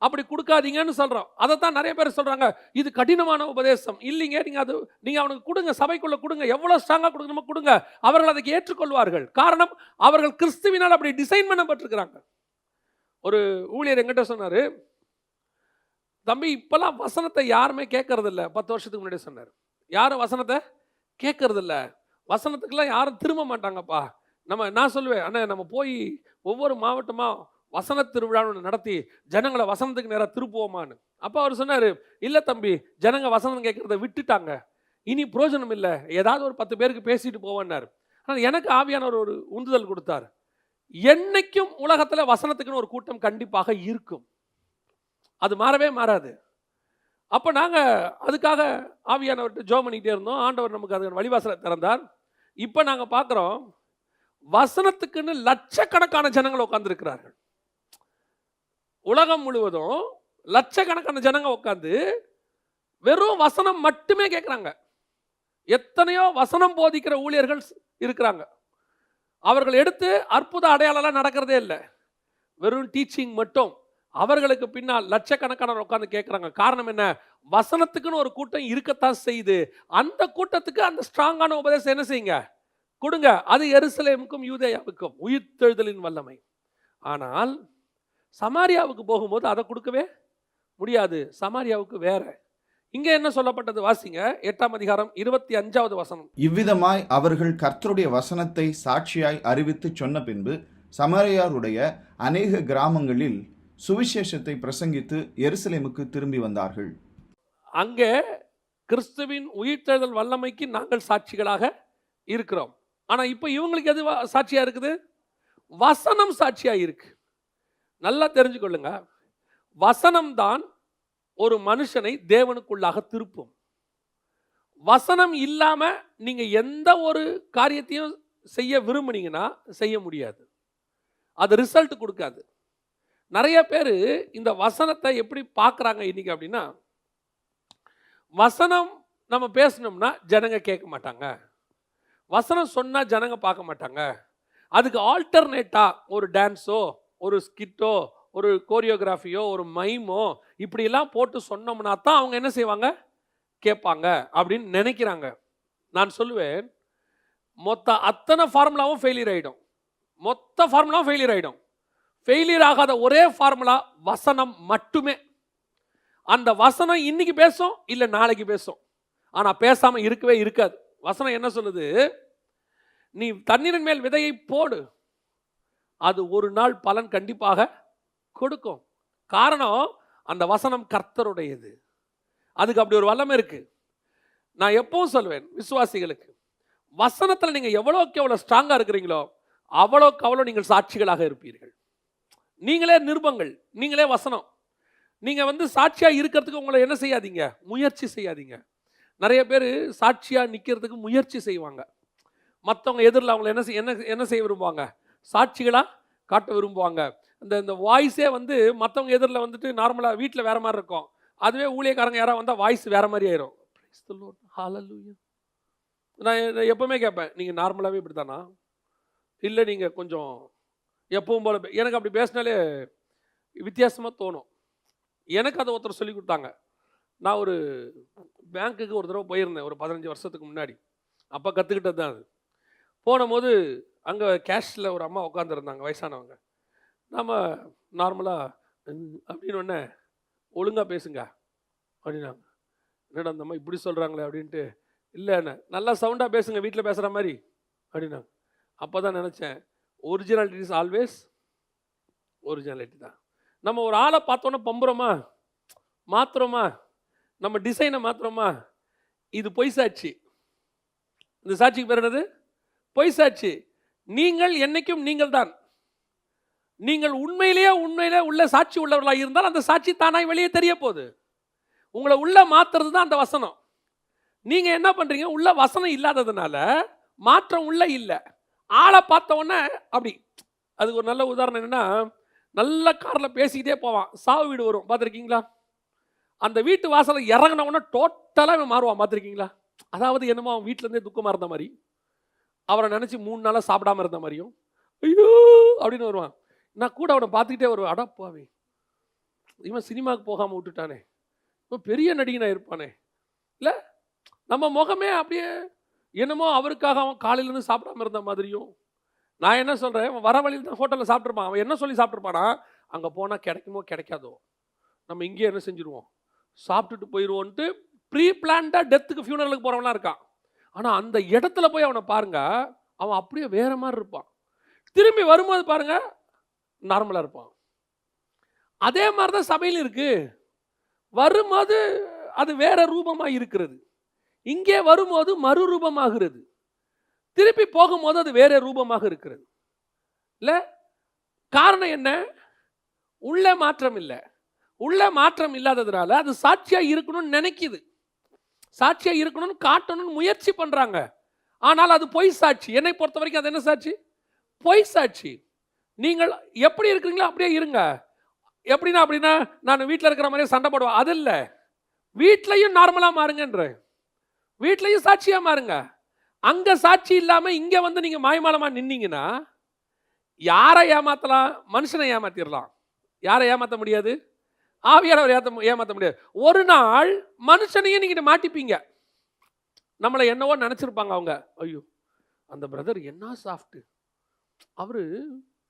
அப்படி கொடுக்காதீங்கன்னு சொல்கிறோம். அதை தான் நிறைய பேர் சொல்கிறாங்க, இது கடினமான உபதேசம். இல்லைங்க, நீங்கள் அவனுக்கு கொடுங்க, சபைக்குள்ளே கொடுங்க, எவ்வளோ ஸ்ட்ராங்காக கொடுக்கணுமோ கொடுங்க, அவர்கள் அதை ஏற்றுக்கொள்வார்கள். காரணம், அவர்கள் கிறிஸ்துவினால் அப்படி டிசைன் பண்ணப்பட்டிருக்கிறாங்க. ஒரு ஊழியர் எங்கிட்ட சொன்னார், தம்பி இப்போல்லாம் வசனத்தை யாருமே கேட்கறதில்ல. 10 வருஷத்துக்கு முன்னாடி சொன்னார், யாரும் வசனத்தை கேட்கறதில்ல, வசனத்துக்கெல்லாம் யாரும் திரும்ப மாட்டாங்கப்பா. நான் சொல்லுவேன், அண்ணா நம்ம போய் ஒவ்வொரு மாவட்டமாக வசன திருவிழான்னு நடத்தி ஜனங்களை வசனத்துக்கு நேராக திருப்புவோமான்னு. அப்போ அவர் சொன்னார், இல்லை தம்பி, ஜனங்க வசனம் கேட்குறத விட்டுட்டாங்க, இனி பிரயோஜனம் இல்லை, ஏதாவது ஒரு 10 பேருக்கு பேசிட்டு போவேன்னார். ஆனால் எனக்கு ஆவியானவர் ஒரு உந்துதல் கொடுத்தார். என்னைக்கும் உலகத்தில் வசனத்துக்குன்னு ஒரு கூட்டம் கண்டிப்பாக இருக்கும், அது மாறவே மாறாது. அப்போ நாங்கள் அதுக்காக ஆவியானவர்கிட்ட ஜெபம் பண்ணிக்கிட்டே இருந்தோம். ஆண்டவர் நமக்கு அதுக்கு வழிவாசலை திறந்தார். இப்போ நாங்கள் பார்க்குறோம், வசனத்துக்குன்னு லட்சக்கணக்கான ஜனங்கள் உட்கார்ந்துருக்கிறார்கள். உலகம் முழுவதும் லட்சக்கணக்கான ஜனங்க உட்கார்ந்து வெறும் வசனம் மட்டுமே கேட்குறாங்க. எத்தனையோ வசனம் போதிக்கிற ஊழியர்கள் இருக்கிறாங்க. அவர்கள் எடுத்து அற்புத அடையாளம்லாம் நடக்கிறதே இல்லை, வெறும் டீச்சிங் மட்டும். அவர்களுக்கு பின்னால் லட்சக்கணக்கானவர் உட்கார்ந்து கேட்குறாங்க. காரணம் என்ன? வசனத்துக்குன்னு ஒரு கூட்டம் இருக்கத்தான் செய்யுது. அந்த கூட்டத்துக்கு அந்த ஸ்ட்ராங்கான உபதேசம் என்ன செய்யுங்க? கொடுங்க. அது எருசலேமுக்கும் யூதேயாவுக்கும் உயிர்த்தெழுதலின் வல்லமை. ஆனால் சமாரியாவுக்கு போகும்போது அதை கொடுக்கவே முடியாது. சமாரியாவுக்கு வேற. இங்க என்ன சொல்லப்பட்டது? வாசிங்க 8ஆம் அதிகாரம் 25வது வசனம். இவ்விதமாய் அவர்கள் கர்த்தருடைய வசனத்தை சாட்சியாய் அறிவித்து சொன்ன பின்பு சமாரியாருடைய அநேக கிராமங்களில் சுவிசேஷத்தை பிரசங்கித்து எருசலேமுக்கு திரும்பி வந்தார்கள். அங்கே கிறிஸ்துவின் உயிர்த்தெழுதல் வல்லமைக்கு நாங்கள் சாட்சிகளாக இருக்கிறோம். ஆனா இப்போ இவங்களுக்கு எது சாட்சியா இருக்குது? வசனம் சாட்சியா இருக்கு. நல்லா தெரிஞ்சுக்கொள்ளுங்க. வசனம் தான் ஒரு மனுஷனை தேவனுக்குள்ளாக திருப்பும். வசனம் இல்லாம நீங்க எந்த ஒரு காரியத்தையும் செய்ய விரும்புனீங்கன்னா செய்ய முடியாது. அது ரிசல்ட் கொடுக்காது. நிறைய பேர் இந்த வசனத்தை எப்படி பார்க்குறாங்க இன்னைக்கு அப்படின்னா, வசனம் நம்ம பேசணும்னா ஜனங்க கேட்க மாட்டாங்க, வசனம் சொன்னா ஜனங்க பார்க்க மாட்டாங்க, அதுக்கு ஆல்டர்னேட்டா ஒரு டான்ஸோ ஒரு ஸ்கிட்டோ ஒரு கோரியோகிராஃபியோ ஒரு மைமோ இப்படிலாம் போட்டு சொன்னோம்னா தான் அவங்க என்ன செய்வாங்க? கேட்பாங்க அப்படின்னு நினைக்கிறாங்க. நான் சொல்லுவேன், அத்தனை ஃபார்முலாவும் ஃபெயிலியர் ஆகிடும். மொத்த ஃபார்முலாவும் ஃபெயிலியர் ஆகிடும். ஃபெயிலியர் ஆகாத ஒரே ஃபார்முலா வசனம் மட்டுமே. அந்த வசனம் இன்னைக்கு பேசும், இல்லை நாளைக்கு பேசும். ஆனால் பேசாமல் இருக்கவே இருக்காது. வசனம் என்ன சொல்லுது? நீ தண்ணீரின் மேல் விதையை போடு, அது ஒரு நாள் பலன் கண்டிப்பாக கொடுக்கும். காரணம், அந்த வசனம் கர்த்தருடையது. அதுக்கு அப்படி ஒரு வல்லமை இருக்கு. நான் எப்பவும் சொல்லுவேன் விசுவாசிகளுக்கு, வசனத்தில் நீங்கள் எவ்வளோக்கு எவ்வளோ ஸ்ட்ராங்காக இருக்கிறீங்களோ அவ்வளோக்கு அவ்வளோ நீங்கள் சாட்சிகளாக இருப்பீர்கள். நீங்களே நிருபங்கள், நீங்களே வசனம். நீங்கள் சாட்சியாக இருக்கிறதுக்கு உங்களை என்ன செய்யாதீங்க? முயற்சி செய்யாதீங்க. நிறைய பேர் சாட்சியாக நிற்கிறதுக்கு முயற்சி செய்வாங்க. மற்றவங்க எதிரில் அவங்களை என்ன செய்ய விரும்புவாங்க? சாட்சிகளாக காட்ட விரும்புவாங்க. இந்த வாய்ஸே மற்றவங்க எதிரில் நார்மலாக வீட்டில் வேற மாதிரி இருக்கும். அதுவே ஊழியக்காரங்க யாராவது வந்தால் வாய்ஸ் வேற மாதிரி ஆயிரும். நான் எப்பவுமே கேட்பேன், நீங்கள் நார்மலாகவே இப்படி தானா, இல்லை நீங்கள் கொஞ்சம் எப்பவும் போல? எனக்கு அப்படி பேசினாலே வித்தியாசமாக தோணும். எனக்கு அதை ஒருத்தர் சொல்லி கொடுத்தாங்க. நான் ஒரு பேங்க்குக்கு ஒரு தடவை போயிருந்தேன் ஒரு 15 வருஷத்துக்கு முன்னாடி. அப்போ கற்றுக்கிட்டது தான் அது. போனபோது அங்கே கேஷில் ஒரு அம்மா உட்காந்துருந்தாங்க, வயசானவங்க. நம்ம நார்மலாக அப்படின்னு ஒன்று ஒழுங்காக பேசுங்க அப்படின்னாங்க. என்னடா அந்த அம்மா இப்படி சொல்கிறாங்களே அப்படின்ட்டு, இல்லைண்ணே நல்லா சவுண்டாக பேசுங்க வீட்டில் பேசுகிற மாதிரி அப்படின்னாங்க. அப்போ தான் நினச்சேன், ஒரிஜினாலிட்டி இஸ் ஆல்வேஸ் ஒரிஜினாலிட்டி தான். நம்ம ஒரு ஆளை பார்த்தோன்னே பம்புறோமா, மாத்துறோமா, நம்ம டிசைனை மாத்துறோமா, இது பொய் சாட்சி. இந்த சாட்சிக்கு பேர் என்னது? பொய் சாட்சி. நீங்கள் என்னைக்கும் நீங்கள் தான். நீங்கள் உண்மையிலேயே உள்ள சாட்சி உள்ளவர்களாக இருந்தால் அந்த சாட்சி தானாய் வெளியே தெரிய போகுது. உங்களை உள்ள மாத்துறது தான் அந்த வசனம். நீங்க என்ன பண்றீங்க? உள்ள வசனம் இல்லாததுனால மாற்றம் உள்ள இல்லை. ஆளை பார்த்த உடனே அப்படி. அதுக்கு ஒரு நல்ல உதாரணம் என்னன்னா, நல்ல காரில் பேசிக்கிட்டே போவான், சாவு வீடு வரும், பார்த்துருக்கீங்களா? அந்த வீட்டு வாசலை இறங்கின உடனே டோட்டலாக மாறுவான், பார்த்துருக்கீங்களா? அதாவது என்னமோ அவன் வீட்டிலேருந்தே துக்கமாக இருந்த மாதிரி, அவரை நினச்சி 3 நாளாக சாப்பிடாம இருந்த மாதிரியும், ஐயோ அப்படின்னு வருவான். நான் கூட அவனை பார்த்துக்கிட்டே வருவேன், அடப்பாவே இவன் சினிமாவுக்கு போகாமல் விட்டுட்டானே, இவன் பெரிய நடிகனாக இருப்பானே. இல்லை, நம்ம முகமே அப்படியே என்னமோ அவருக்காக அவன் காலையிலேருந்து சாப்பிடாம இருந்த மாதிரியும். நான் என்ன சொல்கிறேன், வர வழியில் தான் ஹோட்டலில் சாப்பிட்ருப்பான். அவன் என்ன சொல்லி சாப்பிட்ருப்பானா, அங்கே போனால் கிடைக்குமோ கிடைக்காதோ, நம்ம இங்கேயே என்ன செஞ்சுருவோம், சாப்பிட்டுட்டு போயிடுவோன்ட்டு ப்ரீ பிளான்டாக டெத்துக்கு ஃபியூனரலுக்கு போகிறவன்லாம் இருக்கான். ஆனால் அந்த இடத்துல போய் அவனை பாருங்க, அவன் அப்படியே வேற மாதிரி இருப்பான். திரும்பி வரும்போது பாருங்க நார்மலாக இருப்பான். அதே மாதிரி தான் சபையில் இருக்கு. வரும்போது அது வேற ரூபமாக இருக்கிறது, இங்கே வரும்போது மறுரூபமாகிறது, திருப்பி போகும்போது அது வேற ரூபமாக இருக்கிறது. இல்லை, காரணம் என்ன? உள்ள மாற்றம் இல்லை. உள்ள மாற்றம் இல்லாததுனால அது சாட்சியா இருக்கணும்னு நினைக்குது, சாட்சியா இருக்கணும்னு காட்டணும்னு முயற்சி பண்றாங்க. ஆனால் அது பொய் சாட்சி. என்னை பொறுத்த வரைக்கும் அது என்ன சாட்சி? பொய் சாட்சி. நீங்கள் எப்படி இருக்கிறீங்களோ அப்படியே இருங்க. அப்படின்னா நான் வீட்டில் இருக்கிற மாதிரியே சண்டை போடுவேன், அது இல்லை. வீட்லையும் நார்மலா மாறுங்கன்ற, வீட்லையும் சாட்சியா மாறுங்க. அங்க சாட்சி இல்லாம இங்க நீங்க மாயமாலமா நின்னீங்கன்னா யாரை ஏமாத்தலாம்? மனுஷனை ஏமாத்திடலாம். யாரை ஏமாற்ற முடியாது? ஆவியானவர் ஏமாற்ற முடியாது. ஒரு நாள் மனுஷனையே நீங்க மாட்டிப்பீங்க. நம்மளை என்னவோ நினைச்சிருப்பாங்க அவங்க. ஐயோ அந்த பிரதர் என்ன சாஃப்ட், அவரு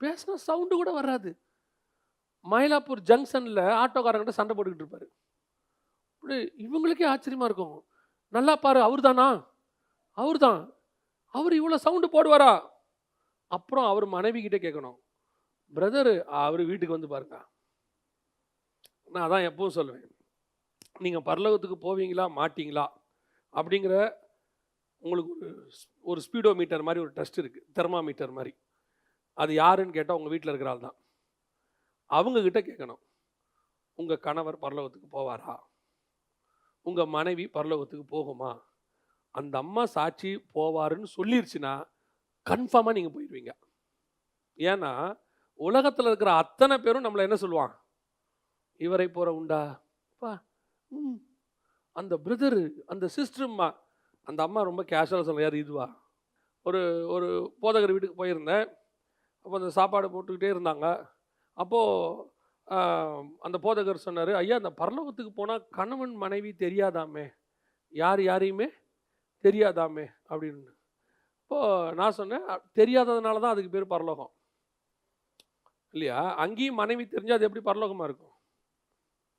பேசின சவுண்டு கூட வராது. மயிலாப்பூர் ஜங்ஷன்ல ஆட்டோக்காரங்கிட்ட சண்டை போட்டுக்கிட்டு இருப்பாரு. இப்படி இவங்களுக்கே ஆச்சரியமா இருக்கும். நல்லா பாரு, அவர் தானா, அவர் தான், அவர் இவ்வளோ சவுண்டு போடுவாரா? அப்புறம் அவர் மனைவி கிட்ட கேட்கணும், பிரதர் அவர் வீட்டுக்கு வந்து பாருங்க. நான் அதான் எப்பவும் சொல்லுவேன், நீங்கள் பரலோகத்துக்கு போவீங்களா மாட்டீங்களா அப்படிங்கிற உங்களுக்கு ஒரு ஸ்பீடோ மீட்டர் மாதிரி ஒரு டெஸ்ட் இருக்குது, தெர்மாமீட்டர் மாதிரி. அது யாருன்னு கேட்டால் உங்கள் வீட்டில் இருக்கிற ஆள் தான். அவங்கக்கிட்ட கேட்கணும், உங்கள் கணவர் பரலோகத்துக்கு போவாரா, உங்கள் மனைவி பரலோகத்துக்கு போகுமா? அந்த அம்மா சாட்சி போவாருன்னு சொல்லிருச்சுன்னா கன்ஃபார்மாக நீங்கள் போயிடுவீங்க. ஏன்னா உலகத்தில் இருக்கிற அத்தனை பேரும் நம்மளை என்ன சொல்லுவான், இவரை போகிற உண்டா பா, அந்த பிரதரு அந்த சிஸ்டர்மா. அந்த அம்மா ரொம்ப கேஷுவலாக சொல்ல, யார் இதுவா? ஒரு ஒரு போதகர் வீட்டுக்கு போயிருந்தேன். அப்போ அந்த சாப்பாடு போட்டுக்கிட்டே இருந்தாங்க. அப்போது அந்த போதகர் சொன்னார், ஐயா அந்த பரலோகத்துக்கு போனால் கணவன் மனைவி தெரியாதாமே, யாரையுமே தெரியாதாமே அப்படின்னு. இப்போது நான் சொன்னேன், தெரியாததுனால தான் அதுக்கு பேர் பரலோகம் இல்லையா? அங்கேயும் மனைவி தெரிஞ்சால் அது எப்படி பரலோகமாக இருக்கும்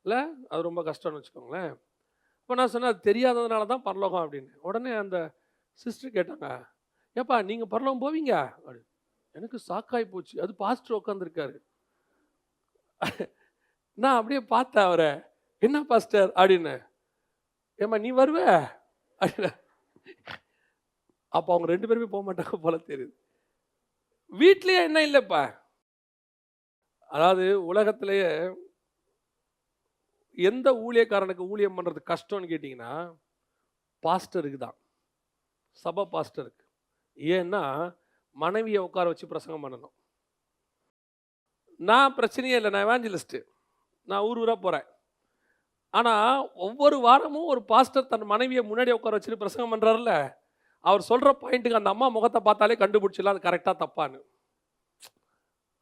இல்லை? அது ரொம்ப கஷ்டம்னு வச்சுக்கோங்களேன். இப்போ நான் சொன்னேன், அது தெரியாததுனால தான் பரலோகம் அப்படின்னு. உடனே அந்த சிஸ்டர் கேட்டாங்க, ஏப்பா நீங்கள் பரலோகம் போவீங்க அப்படி. எனக்கு ஷாக்காகி போச்சு. அது பாஸ்டர் உட்காந்துருக்காரு. நான் அப்படியே பார்த்தேன் அவரை, என்ன பாஸ்டர் அப்படின்னு. ஏம்மா நீ வருவ அப்படின்னு. அப்போ அவங்க 2 பேருமே போக மாட்டாங்க போல தெரியுது. வீட்லேயே என்ன இல்லைப்பா. அதாவது உலகத்திலேயே எந்த ஊழியக்காரனுக்கு ஊழியம் பண்ணுறது கஷ்டம்னு கேட்டிங்கன்னா பாஸ்டருக்கு தான், சபை பாஸ்டருக்கு. ஏன்னா மனைவியை உட்கார வச்சு பிரசங்கம் பண்ணணும். நான் பிரச்சனையே இல்லை, நான் எவாஞ்சலிஸ்ட்டு, நான் ஊராக போகிறேன். ஆனால் ஒவ்வொரு வாரமும் ஒரு பாஸ்டர் தன் மனைவியை முன்னாடி உட்கார வச்சுட்டு பிரசங்கம் பண்ணுறாருல, அவர் சொல்கிற பாயிண்ட்டுக்கு அந்த அம்மா முகத்தை பார்த்தாலே கண்டுபிடிச்சிடலாம் அது கரெக்டாக தப்பான்னு.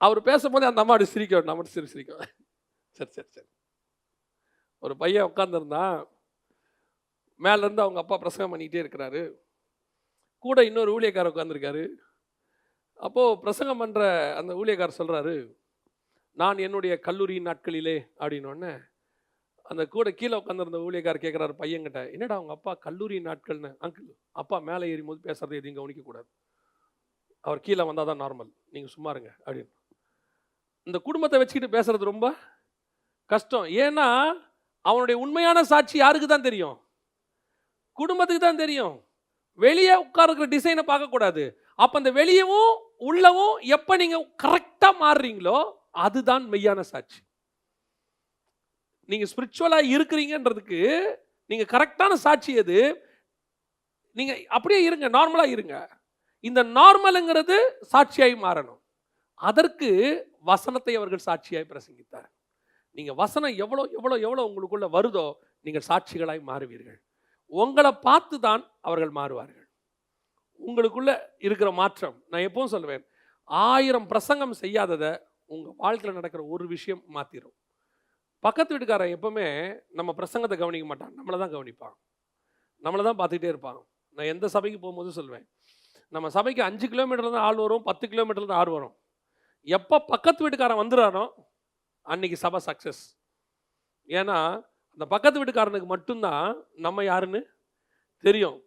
அவர் பேசும்போது அந்த அம்மா அப்படி சிரிக்கும், நம்ம சிரிக்கும். சரி சரி சரி. ஒரு பையன் உட்காந்துருந்தான், மேலேருந்து அவங்க அப்பா பிரசங்கம் பண்ணிக்கிட்டே இருக்கிறாரு, கூட இன்னொரு ஊழியக்காரர் உட்காந்துருக்காரு. அப்போது பிரசங்கம் பண்ணுற அந்த ஊழியக்காரர் சொல்கிறாரு, நான் என்னுடைய கல்லூரி நாட்களிலே அப்படின்னோடனே அந்த கூட கீழே உட்காந்துருந்த ஊழியக்காரர் கேட்குறாரு பையன்கிட்ட, என்னடா அவங்க அப்பா கல்லூரி நாட்கள்னு? அங்கிள் அப்பா மேலே ஏறும் போது பேசுறது எதையும் கவனிக்கக்கூடாது, அவர் கீழே வந்தால் தான் நார்மல், நீங்கள் சும்மா இருங்க அப்படின்னு. இந்த குடும்பத்தை வச்சுக்கிட்டு பேசுறது ரொம்ப கஷ்டம். ஏன்னா அவனுடைய உண்மையான சாட்சி யாருக்கு தான் தெரியும்? குடும்பத்துக்கு தான் தெரியும். வெளியே உட்கார்ற டிசைனை பார்க்கக்கூடாது. அப்போ அந்த வெளியவும் உள்ளவும் எப்போ நீங்கள் கரெக்டாக மாறுறீங்களோ அதுதான் மெய்யான சாட்சி. நீங்கள் ஸ்பிரிச்சுவலாக இருக்கிறீங்கன்றதுக்கு நீங்கள் கரெக்டான சாட்சி எது? நீங்கள் அப்படியே இருங்க, நார்மலாக இருங்க. இந்த நார்மலுங்கிறது சாட்சியாய் மாறணும். அதற்கு வசனத்தை அவர்கள் சாட்சியாய் பிரசங்கித்தார். நீங்கள் வசனம் எவ்வளோ எவ்வளோ எவ்வளோ உங்களுக்குள்ள வருதோ நீங்கள் சாட்சிகளாய் மாறுவீர்கள். உங்களை பார்த்து தான் அவர்கள் மாறுவார்கள். உங்களுக்குள்ள இருக்கிற மாற்றம், நான் எப்பவும் சொல்லுவேன், 1000 பிரசங்கம் செய்யாததை உங்கள் வாழ்க்கையில் நடக்கிற ஒரு விஷயம் மாற்றிடும். பக்கத்து வீட்டுக்காரன் எப்பவுமே நம்ம பிரசங்கத்தை கவனிக்க மாட்டான், நம்மளை தான் கவனிப்பான், நம்மளை தான் பார்த்துக்கிட்டே இருப்பான். நான் எந்த சபைக்கு போகும்போது சொல்லுவேன், நம்ம சபைக்கு 5 கிலோமீட்டர் தான் ஆள் வரும், 10 கிலோமீட்டர் தான் ஆள் வரும். எப்போ பக்கத்து வீட்டுக்காரன் வந்துடுறானோ அன்னைக்கு சபை சக்ஸஸ். ஏன்னா அந்த பக்கத்து வீட்டுக்காரனுக்கு மட்டும்தான் நம்ம யாருன்னு தெரியும்.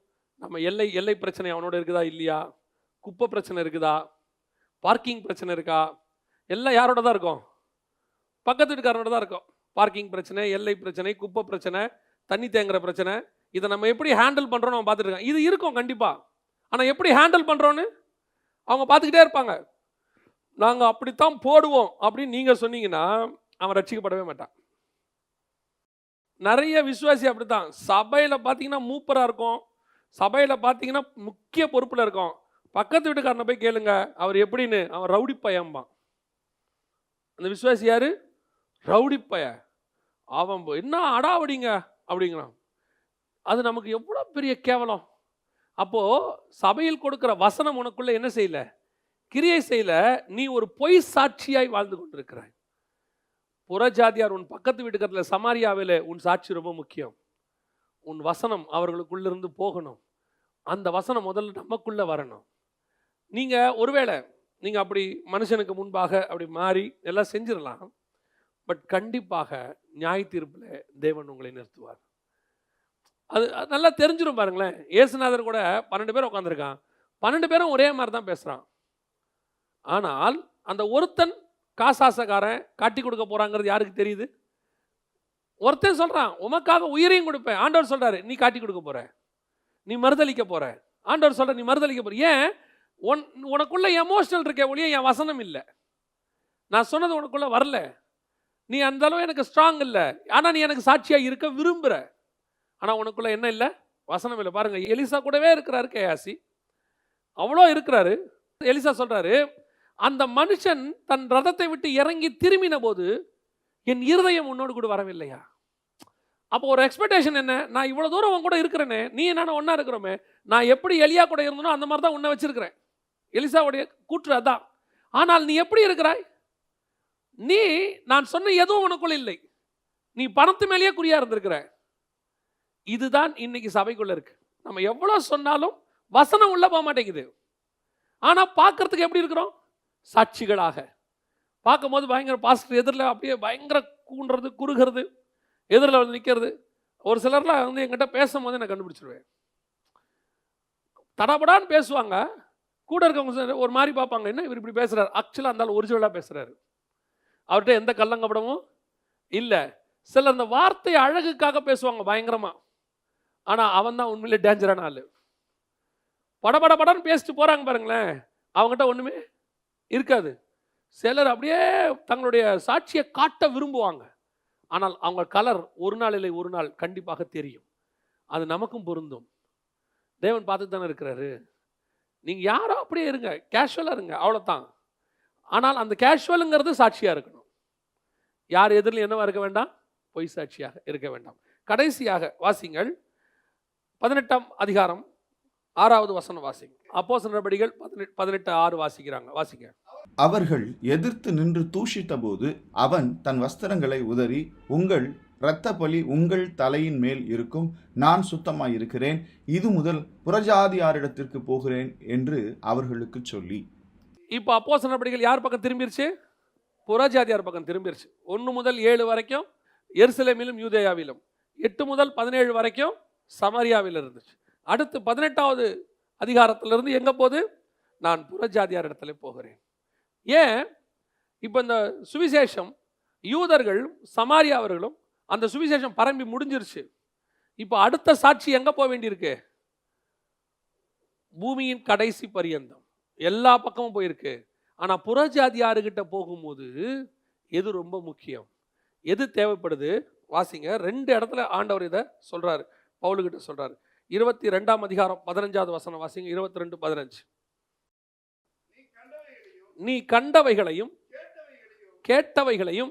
நம்ம எல்லை பிரச்சனை அவனோட இருக்குதா இல்லையா, குப்பை பிரச்சனை இருக்குதா, பார்க்கிங் பிரச்சனை இருக்கா, எல்லாம் யாரோட தான் இருக்கும்? பக்கத்து வீட்டுக்காரனோட தான் இருக்கும். பார்க்கிங் பிரச்சனை, எல்லை பிரச்சனை, குப்பை பிரச்சனை, தண்ணி தேங்குற பிரச்சனை, இதை நம்ம எப்படி ஹேண்டில் பண்ணுறோன்னு அவன் பார்த்துட்டு இருக்கான். இது இருக்கும் கண்டிப்பாக. ஆனால் எப்படி ஹேண்டில் பண்ணுறோன்னு அவங்க பார்த்துக்கிட்டே இருப்பாங்க. நாங்கள் அப்படித்தான் போடுவோம் அப்படின்னு நீங்கள் சொன்னீங்கன்னா அவன் ரட்சிக்கப்படவே மாட்டான். நிறைய விசுவாசி அப்படித்தான். சபையில் பார்த்தீங்கன்னா மூப்பராக இருக்கும், சபையில் பார்த்தீங்கன்னா முக்கிய பொறுப்பில் இருக்கும். பக்கத்து வீட்டுக்காரனை போய் கேளுங்க அவர் எப்படின்னு, அவன் ரவுடி பையன்பான். அந்த விசுவாசி யாரு? ரவுடி பைய. அவன் என்ன அடாவடிங்க அப்படிங்கிறான். அது நமக்கு எவ்வளோ பெரிய கேவலம். அப்போது சபையில் கொடுக்குற வசனம் உனக்குள்ள என்ன செய்யல, கிரியை செய்யல, நீ ஒரு பொய் சாட்சியாய் வாழ்ந்து கொண்டிருக்கிறாய். புறஜாதியார் உன் பக்கத்து வீட்டுக்கத்துல சமாரியாவிலே உன் சாட்சி ரொம்ப முக்கியம். உன் வசனம் அவர்களுக்குள்ளிருந்து போகணும். அந்த வசனம் முதல்ல நமக்குள்ள வரணும். நீங்க ஒருவேளை நீங்க அப்படி மனுஷனுக்கு முன்பாக அப்படி மாறி எல்லாம் செஞ்சிடலாம். பட் கண்டிப்பாக நியாய தீர்ப்புல தேவன் உங்களை நிறுத்துவார். அது நல்லா தெரிஞ்சிடும் பாருங்களேன். இயேசுநாதர் கூட 12 பேர் உட்காந்துருக்கான். 12 பேரும் ஒரே மாதிரி தான் பேசுறான். ஆனால் அந்த ஒருத்தன் காசாசக்காரன் காட்டி கொடுக்க போறாங்கிறது யாருக்கு தெரியுது? ஒருத்தன் சொல்றான், உமக்காக உயிரையும் கொடுப்பேன். ஆண்டவர் சொல்றாரு, நீ காட்டி கொடுக்க போற, நீ மறுதளிக்க போற. ஆண்டவர் சொல்ற, நீ மறுதளிக்க போற. ஏன்? உனக்குள்ள எமோஷனல் இருக்கே ஒழிய என் வசனம் இல்லை. நான் சொன்னது உனக்குள்ள வரல. நீ அந்த அளவு எனக்கு ஸ்ட்ராங் இல்லை. ஆனால் நீ எனக்கு சாட்சியாக இருக்க விரும்புகிற. ஆனால் உனக்குள்ள என்ன இல்லை? வசனம் இல்லை. பாருங்க, எலிசா கூடவே இருக்கிறாரு கேயாசி, அவ்வளோ இருக்கிறாரு. எலிசா சொல்றாரு, அந்த மனுஷன் தன் ரதத்தை விட்டு இறங்கி திரும்பின போது என் இருதயம் உன்னோடு கூட வரவில்லையா? அப்போ ஒரு எக்ஸ்பெக்டேஷன் என்ன? நான் இவ்வளோ தூரம் உன் கூட இருக்கிறேனே, நீ நானும் ஒன்றா இருக்கிறோமே, நான் எப்படி எலியா கூட இருந்தனோ அந்த மாதிரி தான் உன்னை வச்சிருக்கிறேன். எலிசாவுடைய கூற்று அதான். ஆனால் நீ எப்படி இருக்கிறாய்? நீ நான் சொன்ன எதுவும் உனக்குள்ள இல்லை. நீ பணத்து மேலேயே குறியா இருந்திருக்கிற. இதுதான் இன்னைக்கு சபைக்குள்ள இருக்கு. நம்ம எவ்வளவு சொன்னாலும் வசனம் உள்ள போக மாட்டேங்குது. ஆனா பார்க்கறதுக்கு எப்படி இருக்கிறோம்? சாட்சிகளாக. பார்க்கும்போது பயங்கர பாஸ்டர் எதிரில் அப்படியே பயங்கர கூண்டுறது, குறுகிறது, எதிரில் வந்து நிற்கிறது. ஒரு சிலர்லாம் வந்து என்கிட்ட பேசும்போது நான் கண்டுபிடிச்சிருவேன். தடபடான்னு பேசுவாங்க. கூட இருக்கவங்க ஒரு மாதிரி பார்ப்பாங்க, என்ன இவர் இப்படி பேசுறாரு. ஆக்சுவலாக அந்த ஒரிஜினலாக பேசுறாரு. அவர்கிட்ட எந்த கள்ளங்கப்படமும் இல்லை. சில அந்த வார்த்தை அழகுக்காக பேசுவாங்க பயங்கரமா. ஆனால் அவன் தான் உண்மையிலே டேஞ்சரான ஆள். படபடன்னு பேசிட்டு போறாங்க பாருங்களேன், அவங்ககிட்ட ஒண்ணுமே இருக்காது. சிலர் அப்படியே தங்களுடைய சாட்சியை காட்ட விரும்புவாங்க. ஆனால் அவங்க கலர் ஒரு நாள் இல்லை ஒரு நாள் கண்டிப்பாக தெரியும். அது நமக்கும் பொருந்தும். தேவன் பார்த்து தானே இருக்கிறாரு. நீங்க யாரோ அப்படியே இருங்க, கேஷுவலா இருங்க, அவ்வளவுதான். ஆனால் அந்த கேஷுவலுங்கிறது சாட்சியா இருக்கணும். யார் எதிரில் என்னவா இருக்க வேண்டாம்? பொய் சாட்சியாக இருக்க வேண்டாம். கடைசியாக வாசிங்கள் 18ஆம் அதிகாரம் 6வது வசனம் வாசிங்க. அப்போஸ்தலர் நடபடிகள் 18:6 வாசிக்கிறாங்க. வாசிங்க. அவர்கள் எதிர்த்து நின்று தூஷித்த போது அவன் தன் வஸ்திரங்களை உதறி, உங்கள் இரத்த பலி உங்கள் தலையின் மேல் இருக்கும், நான் சுத்தமாயிருக்கிறேன், இது முதல் புறஜாதியாரிடத்திற்கு போகிறேன் என்று அவர்களுக்கு சொல்லி. இப்போ அப்போஸ்தலர் நடபடிகள் யார் பக்கம் திரும்பிருச்சு? புறஜாதியார் பக்கம் திரும்பிருச்சு. 1 முதல் 7 வரைக்கும் எருசலேமிலும் யூதேயாவிலும், 8 முதல் 17 வரைக்கும் சமாரியாவில் இருந்துச்சு. அடுத்து 18வது அதிகாரத்திலிருந்து எங்க போகுது? நான் புறஜாதியார் இடத்துல போகிறேன். ஏன்? இப்போ இந்த சுவிசேஷம் யூதர்கள் சமாரியாவர்களும் அந்த சுவிசேஷம் பரம்பி முடிஞ்சிருச்சு. இப்போ அடுத்த சாட்சி எங்க போக வேண்டியிருக்கு? பூமியின் கடைசி பரியந்தம் எல்லா பக்கமும் போயிருக்கு. ஆனா புறஜாதியாருகிட்ட போகும்போது எது ரொம்ப முக்கியம், எது தேவைப்படுது? வாசிங்க. 2 இடத்துல ஆண்டவர் இதை சொல்றாரு, பவுலுகிட்ட சொல்றாரு. 22ஆம் அதிகாரம் 15வது வசனம் வாசிங்க. 22:15. நீ கண்டவைகளையும் கேட்டவைகளையும்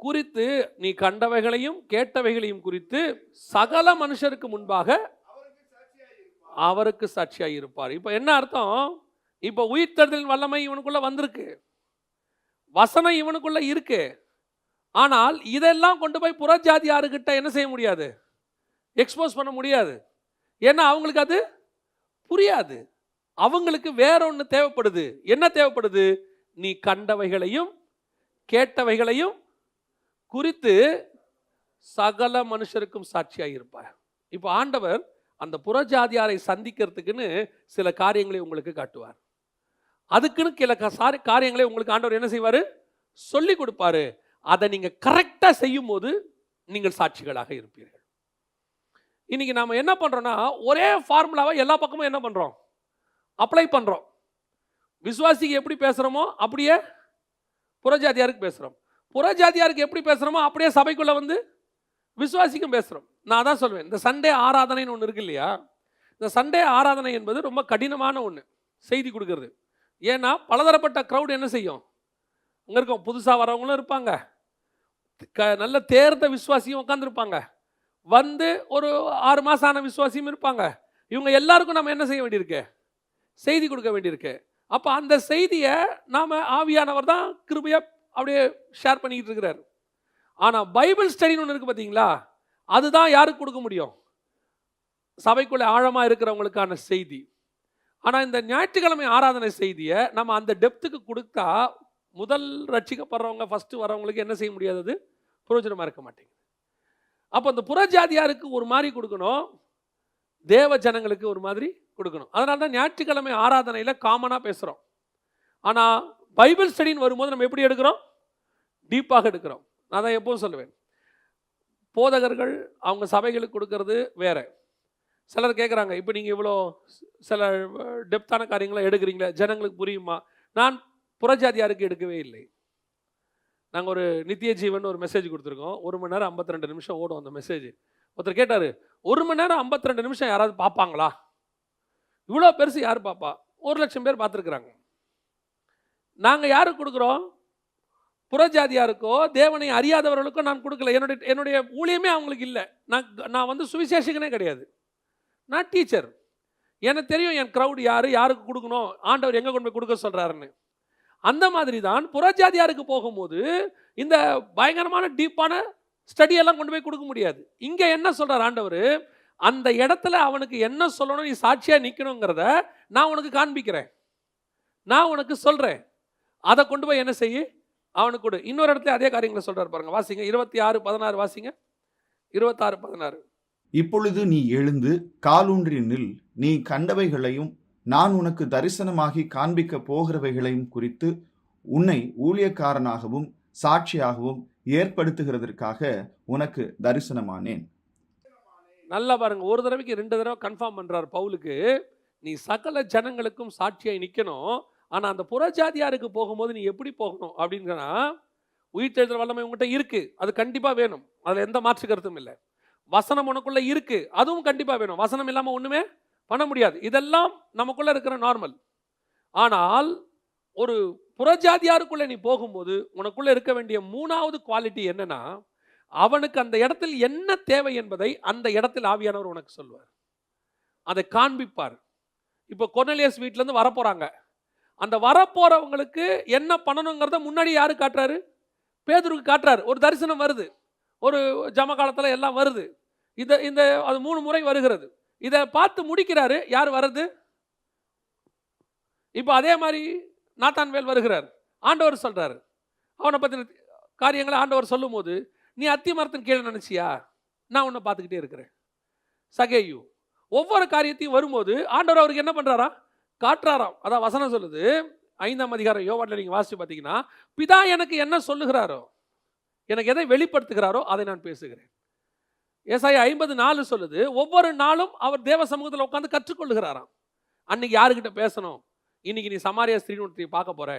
குறித்து, நீ கண்டவைகளையும் கேட்டவைகளையும் குறித்து சகல மனுஷருக்கு முன்பாக அவருக்கு சாட்சியாய் இருப்பார். இப்போ என்ன அர்த்தம்? இப்போ உயிர்த்தெழுதலின் வல்லமை இவனுக்குள்ள வந்திருக்கு, வசனம் இவனுக்குள்ள இருக்கு. ஆனால் இதெல்லாம் கொண்டு போய் புறஜாதியாருக்கிட்ட என்ன செய்ய முடியாது? எக்ஸ்போஸ் பண்ண முடியாது. ஏன்னா அவங்களுக்கு அது புரியாது. அவங்களுக்கு வேற ஒன்று தேவைப்படுது. என்ன தேவைப்படுது? நீ கண்டவைகளையும் கேட்டவைகளையும் குறித்து சகல மனுஷருக்கும் சாட்சியாக இருப்பார். இப்போ ஆண்டவர் அந்த புறஜாதியாரை சந்திக்கிறதுக்குன்னு சில காரியங்களை உங்களுக்கு காட்டுவார். அதுக்குன்னு சில காரியங்களை உங்களுக்கு ஆண்டவர் என்ன செய்வார்? சொல்லி கொடுப்பாரு. அதை நீங்க கரெக்டா செய்யும் போது நீங்கள் சாட்சிகளாக இருப்பீர்கள். இன்னைக்கு நாம என்ன பண்றோம்னா, ஒரே ஃபார்முலாவை எல்லா பக்கமும் என்ன பண்றோம்? அப்ளை பண்றோம். விசுவாசிக்கு எப்படி பேசுறோமோ அப்படியே புறஜாதியாருக்கு பேசுறோம். புறஜாதியாருக்கு எப்படி பேசுறோமோ அப்படியே சபைக்குள்ள வந்து விசுவாசிக்கும் பேசுறோம். நான் தான் சொல்வேன், இந்த சண்டே ஆராதனைன்னு ஒன்று இருக்கு இல்லையா? இந்த சண்டே ஆராதனை என்பது ரொம்ப கடினமான ஒன்று, செய்தி கொடுக்கறது. ஏன்னா பலதரப்பட்ட க்ரௌட் என்ன செய்யும்? அங்கே இருக்கும், புதுசாக வரவங்களும் இருப்பாங்க, நல்ல தேர்ந்த விசுவாசியும் உட்காந்துருப்பாங்க, வந்து ஒரு 6 மாதம் ஆன விசுவாசியும் இருப்பாங்க. இவங்க எல்லாருக்கும் நம்ம என்ன செய்ய வேண்டியிருக்கு? செய்தி கொடுக்க வேண்டியிருக்கு. அப்போ அந்த செய்தியை நாம் ஆவியானவர் தான் கிருபையாக அப்படியே ஷேர் பண்ணிக்கிட்டு இருக்கிறார். ஆனால் பைபிள் ஸ்டடின்னு ஒன்று இருக்குது பார்த்தீங்களா, அதுதான் யாருக்கு கொடுக்க முடியும்? சபைக்குள்ளே ஆழமாக இருக்கிறவங்களுக்கான செய்தி. ஆனால் இந்த ஞாயிற்றுக்கிழமை ஆராதனை செய்தியை நம்ம அந்த டெப்த்துக்கு கொடுத்தா முதல் ரட்சிக்கப்படுறவங்க ஃபஸ்ட்டு வரவங்களுக்கு என்ன செய்ய முடியாது? அது பிரயோஜனமாக இருக்க மாட்டேங்குது. அப்போ அந்த புறஜாதியாருக்கு ஒரு மாதிரி கொடுக்கணும், தேவ ஜனங்களுக்கு ஒரு மாதிரி கொடுக்கணும். அதனால தான் ஞாயிற்றுக்கிழமை ஆராதனையில் காமனாக பேசுகிறோம். ஆனால் பைபிள் ஸ்டடின்னு வரும்போது நம்ம எப்படி எடுக்கிறோம்? டீப்பாக எடுக்கிறோம். நான் தான் எப்போவும் சொல்லுவேன், போதகர்கள் அவங்க சபைகளுக்கு கொடுக்கறது வேற. சிலர் கேட்குறாங்க, இப்போ நீங்கள் இவ்வளோ சில டெப்த்தான காரியங்களை எடுக்கிறீங்களே, ஜனங்களுக்கு புரியுமா? நான் புறஜாதியாருக்கு எடுக்கவே இல்லை. நாங்கள் ஒரு நித்திய ஜீவன் ஒரு மெசேஜ் கொடுத்துருக்கோம். 1 மணி நேரம் 52 நிமிஷம் ஓடும் அந்த மெசேஜ். ஒருத்தர் கேட்டார், 1 மணி நேரம் 52 நிமிஷம் யாராவது பார்ப்பாங்களா? இவ்வளோ பெருசு யார் பார்ப்பா? 1,00,000 பேர் பார்த்துருக்குறாங்க. நாங்கள் யாருக்கு கொடுக்குறோம்? புறஜாதியாருக்கோ தேவனை அறியாதவர்களுக்கோ நான் கொடுக்கல. என்னுடைய ஊழியமே அவங்களுக்கு இல்லை. நான் வந்து சுவிசேஷகனே கிடையாது, நான் டீச்சர். எனக்கு தெரியும் என் க்ரௌட் யாருக்கு கொடுக்கணும், ஆண்டவர் எங்கே கொண்டு போய் கொடுக்க சொல்கிறாருன்னு. அந்த மாதிரி தான் புறஜாதியாருக்கு போகும்போது இந்த பயங்கரமான டீப்பான ஸ்டடியெல்லாம் கொண்டு போய் கொடுக்க முடியாது. இங்கே என்ன சொல்கிறார் ஆண்டவர்? அந்த இடத்துல அவனுக்கு என்ன சொல்லணும், நீ சாட்சியாக நிற்கணுங்கிறத நான் உனக்கு காண்பிக்கிறேன், நான் உனக்கு சொல்கிறேன். அதை கொண்டு போய் என்ன செய்ய அவனுக்கு கொடு. இன்னொரு இடத்துல அதே காரியங்களை சொல்கிறார் பாருங்க, வாசிங்க 26:16 வாசிங்க. 26:16. இப்பொழுது நீ எழுந்து காலூன்றி நில், நீ கண்டவைகளையும் நான் உனக்கு தரிசனமாகி காண்பிக்க போகிறவைகளையும் குறித்து உன்னை ஊழியக்காரனாகவும் சாட்சியாகவும் ஏற்படுத்துகிறதற்காக உனக்கு தரிசனமானேன். நல்லா பாருங்க, ஒரு தடவைக்கு 2 தடவை கன்ஃபார்ம் பண்றார் பவுலுக்கு, நீ சகல ஜனங்களுக்கும் சாட்சியாய் நிற்கணும். ஆனால் அந்த புறஜாதியாருக்கு போகும்போது நீ எப்படி போகணும் அப்படின்னா, உயிர்த்தெழுதல் வல்லமை உங்கள்கிட்ட இருக்கு, அது கண்டிப்பாக வேணும், அதில் எந்த மாற்று கருத்தும் இல்லை. வசனம் உனக்குள்ள இருக்கு, அதுவும் கண்டிப்பாக வேணும், வசனம் இல்லாமல் ஒன்றுமே பண்ண முடியாது. இதெல்லாம் நமக்குள்ள இருக்கிற நார்மல். ஆனால் ஒரு புறஜாதியாருக்குள்ள நீ போகும்போது உனக்குள்ள இருக்க வேண்டிய 3வது குவாலிட்டி என்னன்னா, அவனுக்கு அந்த இடத்தில் என்ன தேவை என்பதை அந்த இடத்தில் ஆவியானவர் உனக்கு சொல்வார், அதை காண்பிப்பார். இப்போ கொர்னேலியஸ் வீட்டிலேருந்து வரப்போறாங்க, அந்த வரப்போறவங்களுக்கு என்ன பண்ணணுங்கிறத முன்னாடி யாரு காட்டுறாரு? பேதுருக்கு காட்டுறாரு. ஒரு தரிசனம் வருது, ஒரு ஜம காலத்தில் எல்லாம் வருது, இந்த அது 3 முறை வருகிறது. இதை பார்த்து முடிக்கிறாரு. யார் வர்றது? இப்போ அதே மாதிரி நாத்தான்வேல் வருகிறார். ஆண்டவர் சொல்றாரு, அவனை பற்றின காரியங்களை ஆண்டவர் சொல்லும் போது, நீ அத்தி மரத்தின் கீழே நினைச்சியா, நான் உன்னை பார்த்துக்கிட்டே இருக்கிறேன். சகேயு ஒவ்வொரு காரியத்தையும் வரும்போது ஆண்டவர் அவருக்கு என்ன பண்றாரா? காட்டுறாராம். அதான் வசனம் சொல்லுது, 5ஆம் அதிகாரம் யோவான்ல நீங்க வாசிச்சு பார்த்தீங்கன்னா, பிதா எனக்கு என்ன சொல்லுகிறாரோ, எனக்கு எதை வெளிப்படுத்துகிறாரோ அதை நான் பேசுகிறேன். ஏசாயா 50:4 சொல்லுது, ஒவ்வொரு நாளும் அவர் தேவ சமூகத்தில் உட்காந்து கற்றுக்கொள்ளுகிறாராம். அன்னைக்கு யாருக்கிட்ட பேசணும், இன்னைக்கு நீ சமாரியா ஸ்திரீன்னு ஒருத்தரை பார்க்க போற,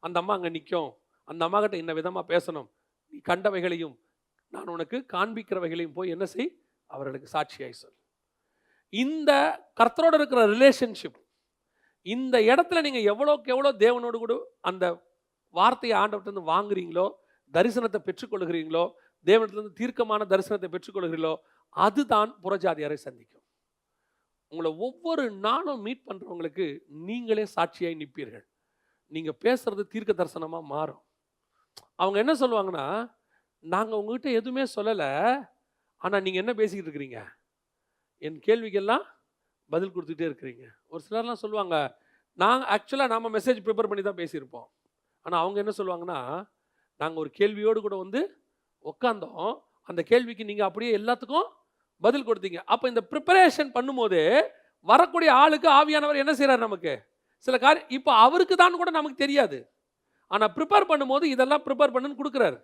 அந்த அம்மா அங்கே நிற்கும், அந்த அம்மா கிட்ட இந்த விதமாக பேசணும், நீ கண்டவைகளையும் நான் உனக்கு காண்பிக்கிறவைகளையும் போய் என்ன செய், அவர்களுக்கு சாட்சியாய் சொல். இந்த கர்த்தரோடு இருக்கிற ரிலேஷன்ஷிப், இந்த இடத்துல நீங்கள் எவ்வளோக்கு எவ்வளோ தேவனோடு கூட அந்த வார்த்தையை ஆண்டவர்கிட்ட வாங்குறீங்களோ, தரிசனத்தை பெற்றுக்கொள்கிறீங்களோ, தேவனிடத்திலிருந்து தீர்க்கமான தரிசனத்தை பெற்றுக்கொள்கிறீங்களோ, அதுதான் புறஜாதியாரை சந்திக்கும். உங்களை ஒவ்வொரு நாளும் மீட் பண்ணுறவங்களுக்கு நீங்களே சாட்சியாய் நிற்பீர்கள். நீங்கள் பேசுறது தீர்க்க தரிசனமாக மாறும். அவங்க என்ன சொல்லுவாங்கன்னா, நாங்கள் உங்ககிட்ட எதுவுமே சொல்லலை, ஆனால் நீங்கள் என்ன பேசிக்கிட்டு இருக்கிறீங்க, என் கேள்விக்கெல்லாம் பதில் கொடுத்துட்டே இருக்கிறீங்க. ஒரு சிலர்லாம் சொல்லுவாங்க, ஆக்சுவலாக நாம் மெசேஜ் ப்ரிப்பேர் பண்ணி தான் பேசியிருப்போம், ஆனால் அவங்க என்ன சொல்லுவாங்கன்னா, நாங்கள் ஒரு கேள்வியோடு கூட வந்து உட்காந்தோம், அந்த கேள்விக்கு நீங்கள் அப்படியே எல்லாத்துக்கும் பதில் கொடுத்தீங்க. அப்போ இந்த ப்ரிப்பரேஷன் பண்ணும்போது வரக்கூடிய ஆளுக்கு ஆவியானவர் என்ன செய்கிறார், நமக்கு சில காரியம் இப்போ அவருக்கு தான் கூட நமக்கு தெரியாது, ஆனால் ப்ரிப்பேர் பண்ணும்போது இதெல்லாம் ப்ரிப்பேர் பண்ணுன்னு கொடுக்குறாரு.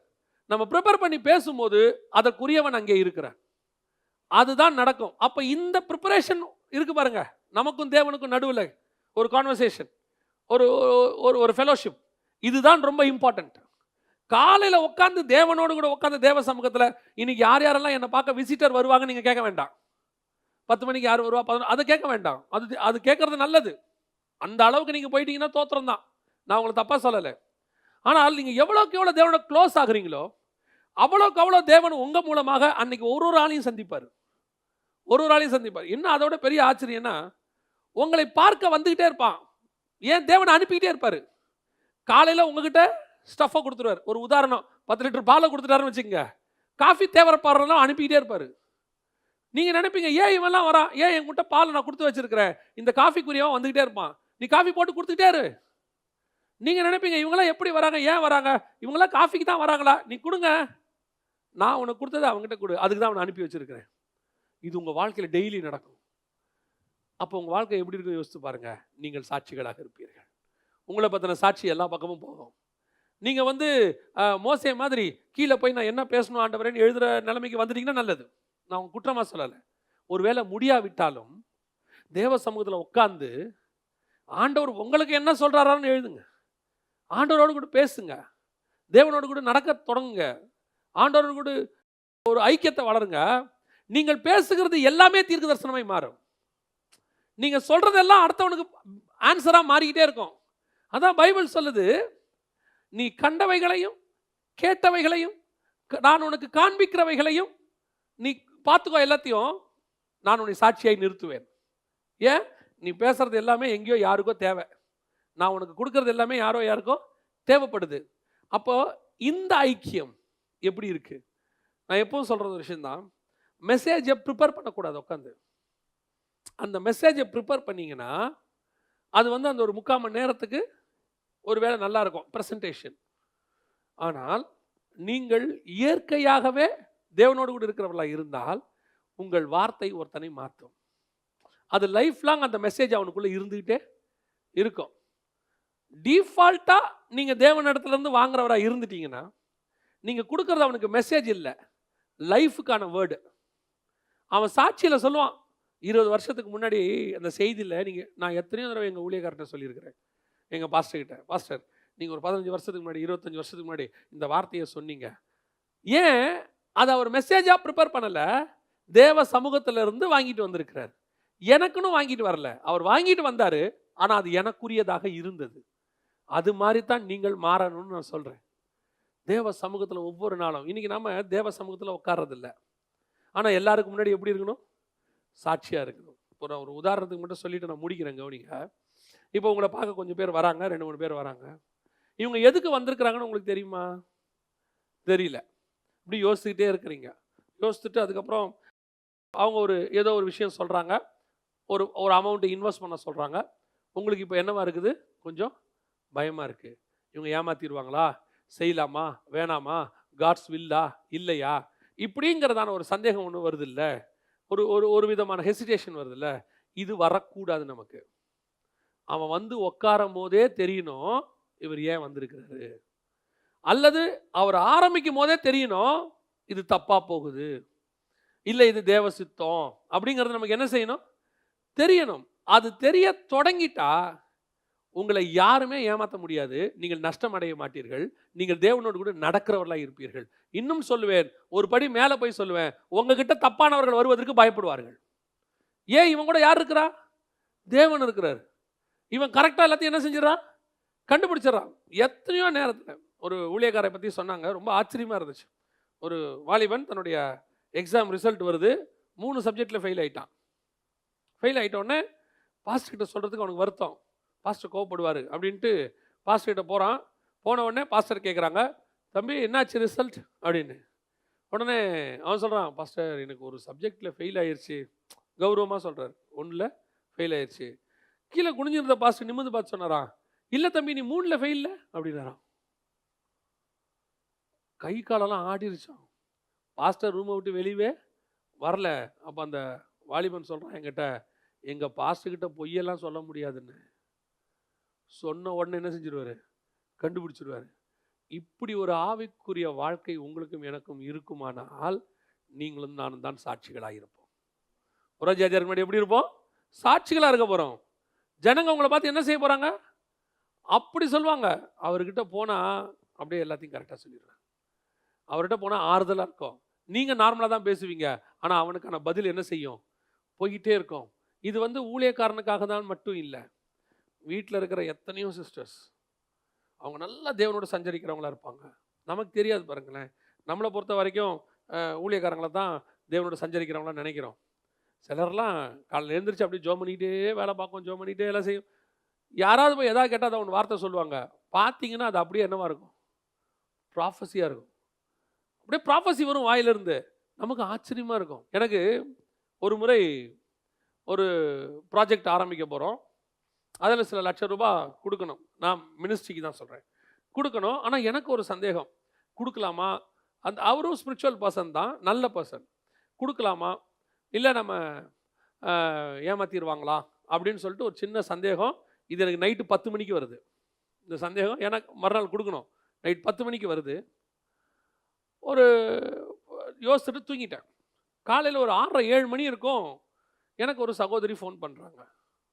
நம்ம ப்ரிப்பேர் பண்ணி பேசும்போது அதற்குரியவன் அங்கே இருக்கிறான், அதுதான் நடக்கும். அப்போ இந்த ப்ரிப்பரேஷன் இருக்கு பாருங்க, நமக்கும் தேவனுக்கும் நடுவில் ஒரு கான்வர்சேஷன், ஒரு ஃபெலோஷிப், இதுதான் ரொம்ப இம்பார்ட்டன்ட். காலையில் உட்காந்து தேவனோடு கூட உட்காந்து தேவ சமூகத்தில் இன்னைக்கு யாரெல்லாம் என்னை பார்க்க விசிட்டர் வருவாங்க நீங்கள் கேட்க வேண்டாம். 10 மணிக்கு யார் வருவா, 11 அதை கேட்க வேண்டாம். அது கேட்கறது நல்லது. அந்த அளவுக்கு நீங்கள் போயிட்டீங்கன்னா தோத்திரம் தான், நான் உங்களை தப்பாக சொல்லலை. ஆனால் நீங்கள் எவ்வளோக்கு எவ்வளோ தேவனோட க்ளோஸ் ஆகுறீங்களோ அவ்வளோக்கு அவ்வளோ தேவன் உங்கள் மூலமாக அன்னைக்கு ஒரு ஆளையும் சந்திப்பார், ஒரு ஆளையும் சந்திப்பார். இன்னும் அதோட பெரிய ஆச்சரியம்னா, உங்களை பார்க்க வந்துக்கிட்டே இருப்பான். ஏன் தேவனை அனுப்பிக்கிட்டே இருப்பார். காலையில் உங்ககிட்ட ஸ்டஃபை கொடுத்துருவார். ஒரு உதாரணம், 10 லிட்டர் பாலை கொடுத்துட்டாருன்னு வச்சுக்கோங்க, காஃபி தேவைப்படுறதெல்லாம் அனுப்பிக்கிட்டே இருப்பார். நீங்கள் நினைப்பீங்க, ஏன் இவெல்லாம் வரான், ஏன் என்கிட்ட பால் நான் கொடுத்து வச்சிருக்கிறேன், இந்த காஃபிக்குரியவன் வந்துக்கிட்டே இருப்பான், நீ காஃபி போட்டு கொடுத்துக்கிட்டே இரு. நீங்கள் நினைப்பீங்க, இவங்களாம் எப்படி வராங்க, ஏன் வராங்க, இவங்களாம் காஃபிக்கு தான் வராங்களா, நீ கொடுங்க, நான் உனக்கு கொடுத்தது அவங்ககிட்ட கொடு, அதுக்கு தான் அவனை அனுப்பி வச்சிருக்கிறேன். இது உங்கள் வாழ்க்கையில் டெய்லி நடக்கும். அப்போ உங்கள் வாழ்க்கை எப்படி இருக்கும் யோசித்து பாருங்கள். நீங்கள் சாட்சிகளாக இருப்பீர்கள். உங்களை பற்றின சாட்சி எல்லா பக்கமும் போகும். நீங்கள் வந்து மோசே மாதிரி கீழே போய் நான் என்ன பேசணும் ஆண்டவரேன்னு எழுதுகிற நிலைமைக்கு வந்துட்டீங்கன்னா நல்லது. நான் உங்க குற்றமாக சொல்லலை. ஒருவேளை முடியாவிட்டாலும் தேவ சமூகத்தில் உட்காந்து ஆண்டவர் உங்களுக்கு என்ன சொல்கிறாரான்னு எழுதுங்க. ஆண்டவரோடு கூட பேசுங்க. தேவனோடு கூட நடக்க தொடங்குங்க. ஆண்டவரோடு கூட ஒரு ஐக்கியத்தை வளருங்க. நீங்கள் பேசுகிறது எல்லாமே தீர்க்க தரிசனமாய் மாறும். நீங்கள் சொல்கிறதெல்லாம் அடுத்தவனுக்கு ஆன்சராக மாறிக்கிட்டே இருக்கும். அதான் பைபிள் சொல்லுது, நீ கண்டவைகளையும் கேட்டவைகளையும் நான் உனக்கு காண்பிக்கிறவைகளையும் நீ பார்த்துக்கோ, எல்லாத்தையும் நான் உன்னை சாட்சியாய் நிறுத்துவேன். ஏன்? நீ பேசுறது எல்லாமே எங்கேயோ யாருக்கோ தேவை, நான் உனக்கு கொடுக்கறது எல்லாமே யாருக்கோ தேவைப்படுது. அப்போ இந்த ஐக்கியம் எப்படி இருக்கு? நான் எப்பவும் சொல்றது ஒரு விஷயம்தான், மெசேஜை ப்ரிப்பேர் பண்ணக்கூடாது. உட்காந்து அந்த மெசேஜை ப்ரிப்பேர் பண்ணீங்கன்னா அது வந்து அந்த ஒரு 3/4 மணி நேரத்துக்கு ஒரு வேளை நல்லா இருக்கும் ப்ரெசன்டேஷன். ஆனால் நீங்கள் இயற்கையாகவே தேவனோடு கூட இருக்கிறவர்களாக இருந்தால் உங்கள் வார்த்தை ஒருத்தனை மாற்றும். அது லைஃப் லாங் அந்த மெசேஜ் அவனுக்குள்ளே இருந்துக்கிட்டே இருக்கும். டிஃபால்ட்டாக நீங்கள் தேவனிடத்துலேருந்து வாங்குறவராக இருந்துட்டீங்கன்னா நீங்கள் கொடுக்குறது அவனுக்கு மெசேஜ் இல்லை, லைஃபுக்கான வேர்டு. அவன் சாட்சியில் சொல்லுவான். 20 வருஷத்துக்கு முன்னாடி அந்த செய்தியில் நான் எத்தனையோ தடவை எங்கள் ஊழியக்கார்ட்ட சொல்லியிருக்கிறேன், எங்கள் பாஸ்டர்கிட்ட, பாஸ்டர் நீங்கள் ஒரு 15 வருஷத்துக்கு முன்னாடி 25 வருஷத்துக்கு முன்னாடி இந்த வார்த்தையை சொன்னீங்க. ஏன்? அதை அவர் மெசேஜாக ப்ரிப்பேர் பண்ணலை, தேவ சமூகத்திலிருந்து வாங்கிட்டு வந்திருக்கிறார். எனக்குன்னு வாங்கிட்டு வரல, அவர் வாங்கிட்டு வந்தார். ஆனால் அது எனக்குரியதாக இருந்தது. அது மாதிரி தான் நீங்கள் மாறணும்னு நான் சொல்கிறேன். தேவ சமூகத்தில் ஒவ்வொரு நாளும், இன்றைக்கி நம்ம தேவ சமூகத்தில் உட்கார்றதில்ல, ஆனால் எல்லாருக்கும் முன்னாடி எப்படி இருக்கணும்? சாட்சியாக இருக்கணும். ஒரு உதாரணத்துக்கு மட்டும் சொல்லிட்டு நான் முடிக்கிறேன், கவனிங்க. இப்போ உங்களை பார்க்க கொஞ்சம் பேர் வராங்க, 2-3 பேர் வராங்க. இவங்க எதுக்கு வந்திருக்கிறாங்கன்னு உங்களுக்கு தெரியுமா? தெரியல. இப்படி யோசிச்சுக்கிட்டே இருக்கிறீங்க. யோசிச்சுட்டு அதுக்கப்புறம் அவங்க ஏதோ ஒரு விஷயம் சொல்கிறாங்க, ஒரு அமௌண்ட்டு இன்வெஸ்ட் பண்ண சொல்கிறாங்க. உங்களுக்கு இப்போ என்னவா இருக்குது? கொஞ்சம் பயமாக இருக்குது. இவங்க ஏமாற்றிடுவாங்களா, செய்யலாமா வேணாமா, காட்ஸ் வில்லா இல்லையா, இப்படிங்கிறதான ஒரு சந்தேகம் ஒன்று வருது இல்லை, ஒரு விதமான ஹெசிடேஷன் வருது இல்லை. இது வரக்கூடாது நமக்கு. அவன் வந்து உட்காரும் போதே தெரியணும் இவர் ஏன் வந்திருக்கிறாரு, அல்லது அவர் ஆரம்பிக்கும் போதே தெரியணும் இது தப்பாக போகுது, இல்லை இது தேவ சித்தம் அப்படிங்கிறது நமக்கு என்ன செய்யணும்? தெரியணும். அது தெரிய தொடங்கிட்டா உங்களை யாருமே ஏமாற்ற முடியாது. நீங்கள் நஷ்டம் அடைய மாட்டீர்கள். நீங்கள் தேவனோடு கூட நடக்கிறவர்களாக இருப்பீர்கள். இன்னும் சொல்லுவேன், ஒரு படி மேலே போய் சொல்லுவேன், உங்ககிட்ட தப்பானவர்கள் வருவதற்கு பயப்படுவார்கள். ஏன்? இவன் கூட யார் இருக்கிறா? தேவன் இருக்கிறார். இவன் கரெக்டாக எல்லாத்தையும் என்ன செஞ்சிடறான்? கண்டுபிடிச்சிடறான். எத்தனையோ நேரத்தில் ஒரு ஊழியக்காரை பற்றி சொன்னாங்க, ரொம்ப ஆச்சரியமாக இருந்துச்சு. ஒரு வாலிபன் தன்னுடைய எக்ஸாம் ரிசல்ட் வருது, 3 சப்ஜெக்டில் ஃபெயில் ஆகிட்டான். ஃபெயில் ஆகிட்டோடனே பாஸ்டர்கிட்ட சொல்கிறதுக்கு அவனுக்கு வருத்தம், பாஸ்டர் கோவப்படுவார் அப்படின்ட்டு பாஸ்டர்கிட்ட போகிறான். போன உடனே பாஸ்டர் கேட்குறாங்க, தம்பி என்னாச்சு ரிசல்ட் அப்படின்னு. உடனே அவன் சொல்கிறான், பாஸ்டர் எனக்கு ஒரு சப்ஜெக்டில் ஃபெயில் ஆயிடுச்சு. கௌரவமாக சொல்கிறார், 1ல் ஃபெயில் ஆயிடுச்சு. கீழே குனிஞ்சிருந்த பாஸ்டர் நிமிர்ந்து பார்த்து சொன்னாராம், இல்லை தம்பி நீ 3ல் ஃபெயிலில் அப்படின்னாராம். கை காலெல்லாம் ஆடிருச்சான். பாஸ்டர் ரூமை விட்டு வெளியே வரல. அப்போ அந்த வாலிபன் சொல்கிறான் என்கிட்ட, எங்கள் பாஸ்டர்கிட்ட பொய்யெல்லாம் சொல்ல முடியாதுன்னு. சொன்ன உடனே என்ன செஞ்சிருவார்? கண்டுபிடிச்சிருவார். இப்படி ஒரு ஆவிக்குரிய வாழ்க்கை உங்களுக்கும் எனக்கும் இருக்குமானால் நீங்களும் நானும் தான் சாட்சிகளாக இருப்போம். புறஜாதியார் முன்னாடி எப்படி இருப்போம்? சாட்சிகளாக இருக்க போகிறோம். ஜனங்க உங்களை பார்த்து என்ன செய்ய போகிறாங்க? அப்படி சொல்லுவாங்க. அவர்கிட்ட போனால் அப்படியே எல்லாத்தையும் கரெக்டாக சொல்லிடுறாங்க. அவர்கிட்ட போனால் ஆறுதலாக இருக்கும். நீங்கள் நார்மலாக தான் பேசுவீங்க, ஆனால் அவனுக்கான பதில் என்ன செய்யும்? போய்கிட்டே இருக்கும். இது வந்து ஊழியக்காரனுக்காக தான் மட்டும் இல்லை, வீட்டில் இருக்கிற எத்தனையோ சிஸ்டர்ஸ் அவங்க நல்லா தேவனோடு சஞ்சரிக்கிறவங்களா இருப்பாங்க. நமக்கு தெரியாது பாருங்களேன். நம்மளை பொறுத்த வரைக்கும் ஊழியக்காரங்களை தான் தேவனோட சஞ்சரிக்கிறவங்களா நினைக்கிறோம். சிலர்லாம் காலையில் எழுந்திரிச்சு அப்படியே ஜோம் பண்ணிக்கிட்டே வேலை பார்க்கும், ஜோம் பண்ணிக்கிட்டே எல்லாம் செய்யும். யாராவது போய் எதாவது கேட்டால் அதை ஒன்று வார்த்தை சொல்லுவாங்க, பார்த்தீங்கன்னா அது அப்படியே என்னவா இருக்கும்? ப்ராஃபஸியாக இருக்கும். அப்படியே ப்ராஃபஸி வரும் வாயிலிருந்து, நமக்கு ஆச்சரியமாக இருக்கும். எனக்கு ஒரு முறை ஒரு ப்ராஜெக்ட் ஆரம்பிக்க போகிறோம். அதில் சில லட்சம் ரூபாய் கொடுக்கணும். நான் மினிஸ்ட்ரிக்கு தான் சொல்கிறேன், கொடுக்கணும். ஆனால் எனக்கு ஒரு சந்தேகம், கொடுக்கலாமா? அவரும் ஸ்பிரிச்சுவல் பர்சன் தான், நல்ல பர்சன். கொடுக்கலாமா, இல்லை நம்ம ஏமாத்திடுவாங்களா அப்படின்னு சொல்லிட்டு ஒரு சின்ன சந்தேகம். இது எனக்கு நைட்டு 10 மணிக்கு வருது இந்த சந்தேகம். எனக்கு மறுநாள் கொடுக்கணும், நைட் 10 மணிக்கு வருது. ஒரு யோசிச்சுட்டு தூங்கிட்டேன். காலையில் ஒரு 6:30 7 மணி இருக்கும், எனக்கு ஒரு சகோதரி ஃபோன் பண்ணுறாங்க.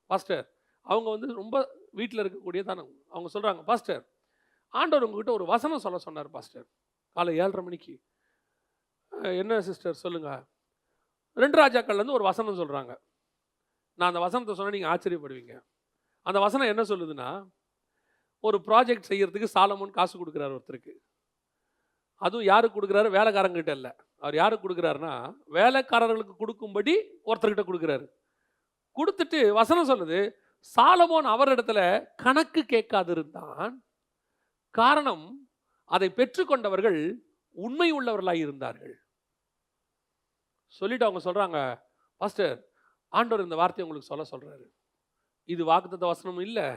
பாஸ்டர், அவங்க ரொம்ப வீட்டில் இருக்கக்கூடிய தானே, அவங்க சொல்கிறாங்க, பாஸ்டர் ஆண்டவர் உங்ககிட்ட ஒரு வசனம் சொல்ல சொன்னார் பாஸ்டர், காலை 7:30 மணிக்கு. என்ன சிஸ்டர் சொல்லுங்கள். 2 ராஜாக்கள்லேருந்து ஒரு வசனம் சொல்கிறாங்க. நான் அந்த வசனத்தை சொன்னால் நீங்கள் ஆச்சரியப்படுவீங்க. அந்த வசனம் என்ன சொல்லுதுன்னா, ஒரு ப்ராஜெக்ட் செய்கிறதுக்கு சாலமோன் காசு கொடுக்குறாரு ஒருத்தருக்கு. அதுவும் யாருக்கு கொடுக்குறாரு? வேலைக்காரங்கிட்ட இல்லை. அவர் யாருக்கு கொடுக்குறாருன்னா, வேலைக்காரர்களுக்கு கொடுக்கும்படி ஒருத்தர்கிட்ட கொடுக்குறாரு. கொடுத்துட்டு வசனம் சொல்லுது, சாலமோன் அவரிடத்துல கணக்கு கேட்காதிருந்தான், காரணம் அதை பெற்றுக்கொண்டவர்கள் உண்மை உள்ளவர்களாக இருந்தார்கள். சொல்லிட்டு அவங்க சொல்றாங்க, பாஸ்டர் ஆண்டவர் இந்த வார்த்தையை உங்களுக்கு சொல்றாரு. இது வாக்குத்தத்த வசனம் இல்லை,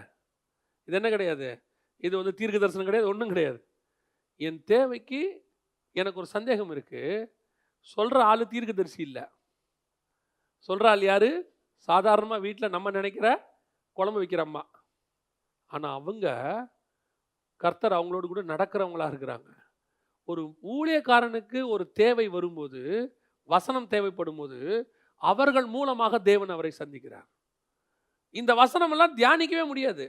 இது என்ன கிடையாது, இது தீர்க்க தரிசனம் கிடையாது, ஒன்றும் கிடையாது. என் தேவைக்கு எனக்கு ஒரு சந்தேகம் இருக்கு. சொல்ற ஆளு தீர்க்கதரிசி இல்லை. சொல்ற ஆள் யாரு? சாதாரணமாக வீட்டில் நம்ம நினைக்கிற குழம்பு வைக்கிற அம்மா. ஆனால் அவங்க கர்த்தர் அவங்களோடு கூட நடக்கிறவங்களா இருக்கிறாங்க. ஒரு ஊழியக்காரனுக்கு ஒரு தேவை வரும்போது, வசனம் தேவைப்படும் போது, அவர்கள் மூலமாக தேவன் அவரை சந்திக்கிறார். இந்த வசனம் எல்லாம் தியானிக்கவே முடியாது.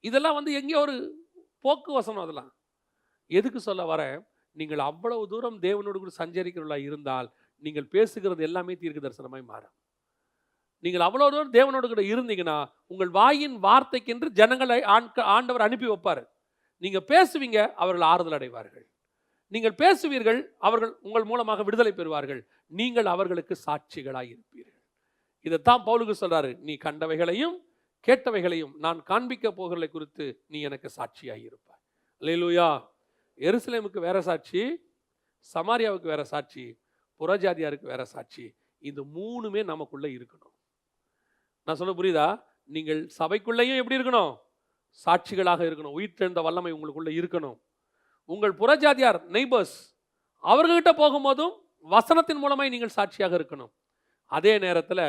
இதெல்லாம் எங்கேயோ ஒரு போக்கு வசனம். அதெல்லாம் எதுக்கு சொல்ல வரேன், நீங்கள் அவ்வளவு தூரம் தேவனோடு கூட சஞ்சரிக்கிறவர்களா இருந்தால் நீங்கள் பேசுகிறது எல்லாமே தீர்க்க தரிசனமாய் மாறும். நீங்கள் அவ்வளவு தூரம் தேவனோடு கூட இருந்தீங்கன்னா, உங்கள் வாயின் வார்த்தைக்கென்று ஜனங்களை ஆண்டவர் அனுப்பி வைப்பார். நீங்க பேசுவீங்க, அவர்கள் ஆறுதல் அடைவார்கள். நீங்கள் பேசுவீர்கள், அவர்கள் உங்கள் மூலமாக விடுதலை பெறுவார்கள். நீங்கள் அவர்களுக்கு சாட்சிகளாய் இருப்பீர்கள். இதைத்தான் பவுலுக்கு சொல்றாரு, நீ கண்டவைகளையும் கேட்டவைகளையும் நான் காண்பிக்க போகிறதை குறித்து நீ எனக்கு சாட்சியாய் இருப்பாய். அல்லேலூயா. எருசலேமுக்கு வேற சாட்சி, சமாரியாவுக்கு வேற சாட்சி, புறஜாதியாருக்கு வேற சாட்சி. இந்த 3மே நமக்குள்ள இருக்கணும். நான் சொல்ல புரியுதா? நீங்கள் சபைக்குள்ளேயும் எப்படி இருக்கணும்? சாட்சிகளாக இருக்கணும். உயிர்த்தெழுந்த வல்லமை உங்களுக்குள்ள இருக்கணும். உங்கள் புறஜாதியார் நெய்பர்ஸ், அவர்கிட்ட போகும்போதும் வசனத்தின் மூலமாய் நீங்கள் சாட்சியாக இருக்கணும். அதே நேரத்தில்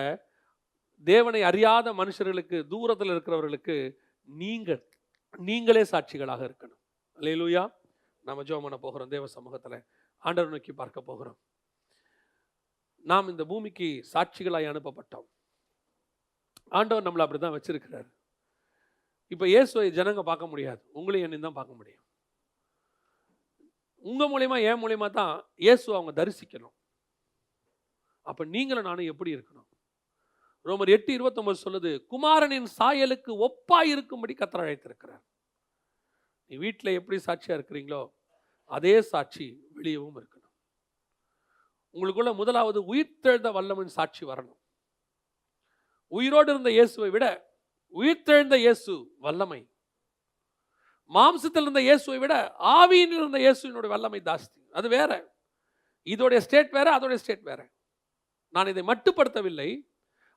தேவனை அறியாத மனுஷர்களுக்கு, தூரத்தில் இருக்கிறவர்களுக்கு நீங்களே சாட்சிகளாக இருக்கணும். அல்லேலூயா. நம்ம ஜெபம் பண்ண போகிறோம். தேவ சமூகத்தில் ஆண்டவர் நோக்கி பார்க்க போகிறோம். நாம் இந்த பூமிக்கு சாட்சிகளாய் அனுப்பப்பட்டோம். ஆண்டவர் நம்மளை அப்படி தான் வச்சிருக்கிறார். இப்போ இயேசுவை ஜனங்க பார்க்க முடியாது, உங்களையும் என்னையும் தான் பார்க்க முடியும். உங்கள் மூலியமா, என் மூலியமா தான் இயேசுவை அவங்க தரிசிக்கணும். அப்போ நீங்களும் நானும் எப்படி இருக்கணும்? ரோமர் 8:29 சொல்லுது, குமாரனின் சாயலுக்கு ஒப்பாய் இருக்கும்படி கர்த்தர் அழைத்திருக்கிறார். நீ வீட்டில் எப்படி சாட்சியாக இருக்கிறீங்களோ அதே சாட்சி வெளியவும் இருக்கணும். உங்களுக்குள்ள முதலாவது உயிர்த்தெழுந்த வல்லமையின் சாட்சி வரணும். உயிரோடு இருந்த இயேசுவை விட உயிர்த்தெழுந்த இயேசு வல்லமை. மாம்சத்தில் இருந்த இயேசுவை விட ஆவியில் இருந்த இயேசுவினுடைய வல்லமை ஜாஸ்தி. அது வேற. இதோடைய ஸ்டேட் வேற, அதோடைய ஸ்டேட் வேற. நான் இதை மட்டுப்படுத்தவில்லை.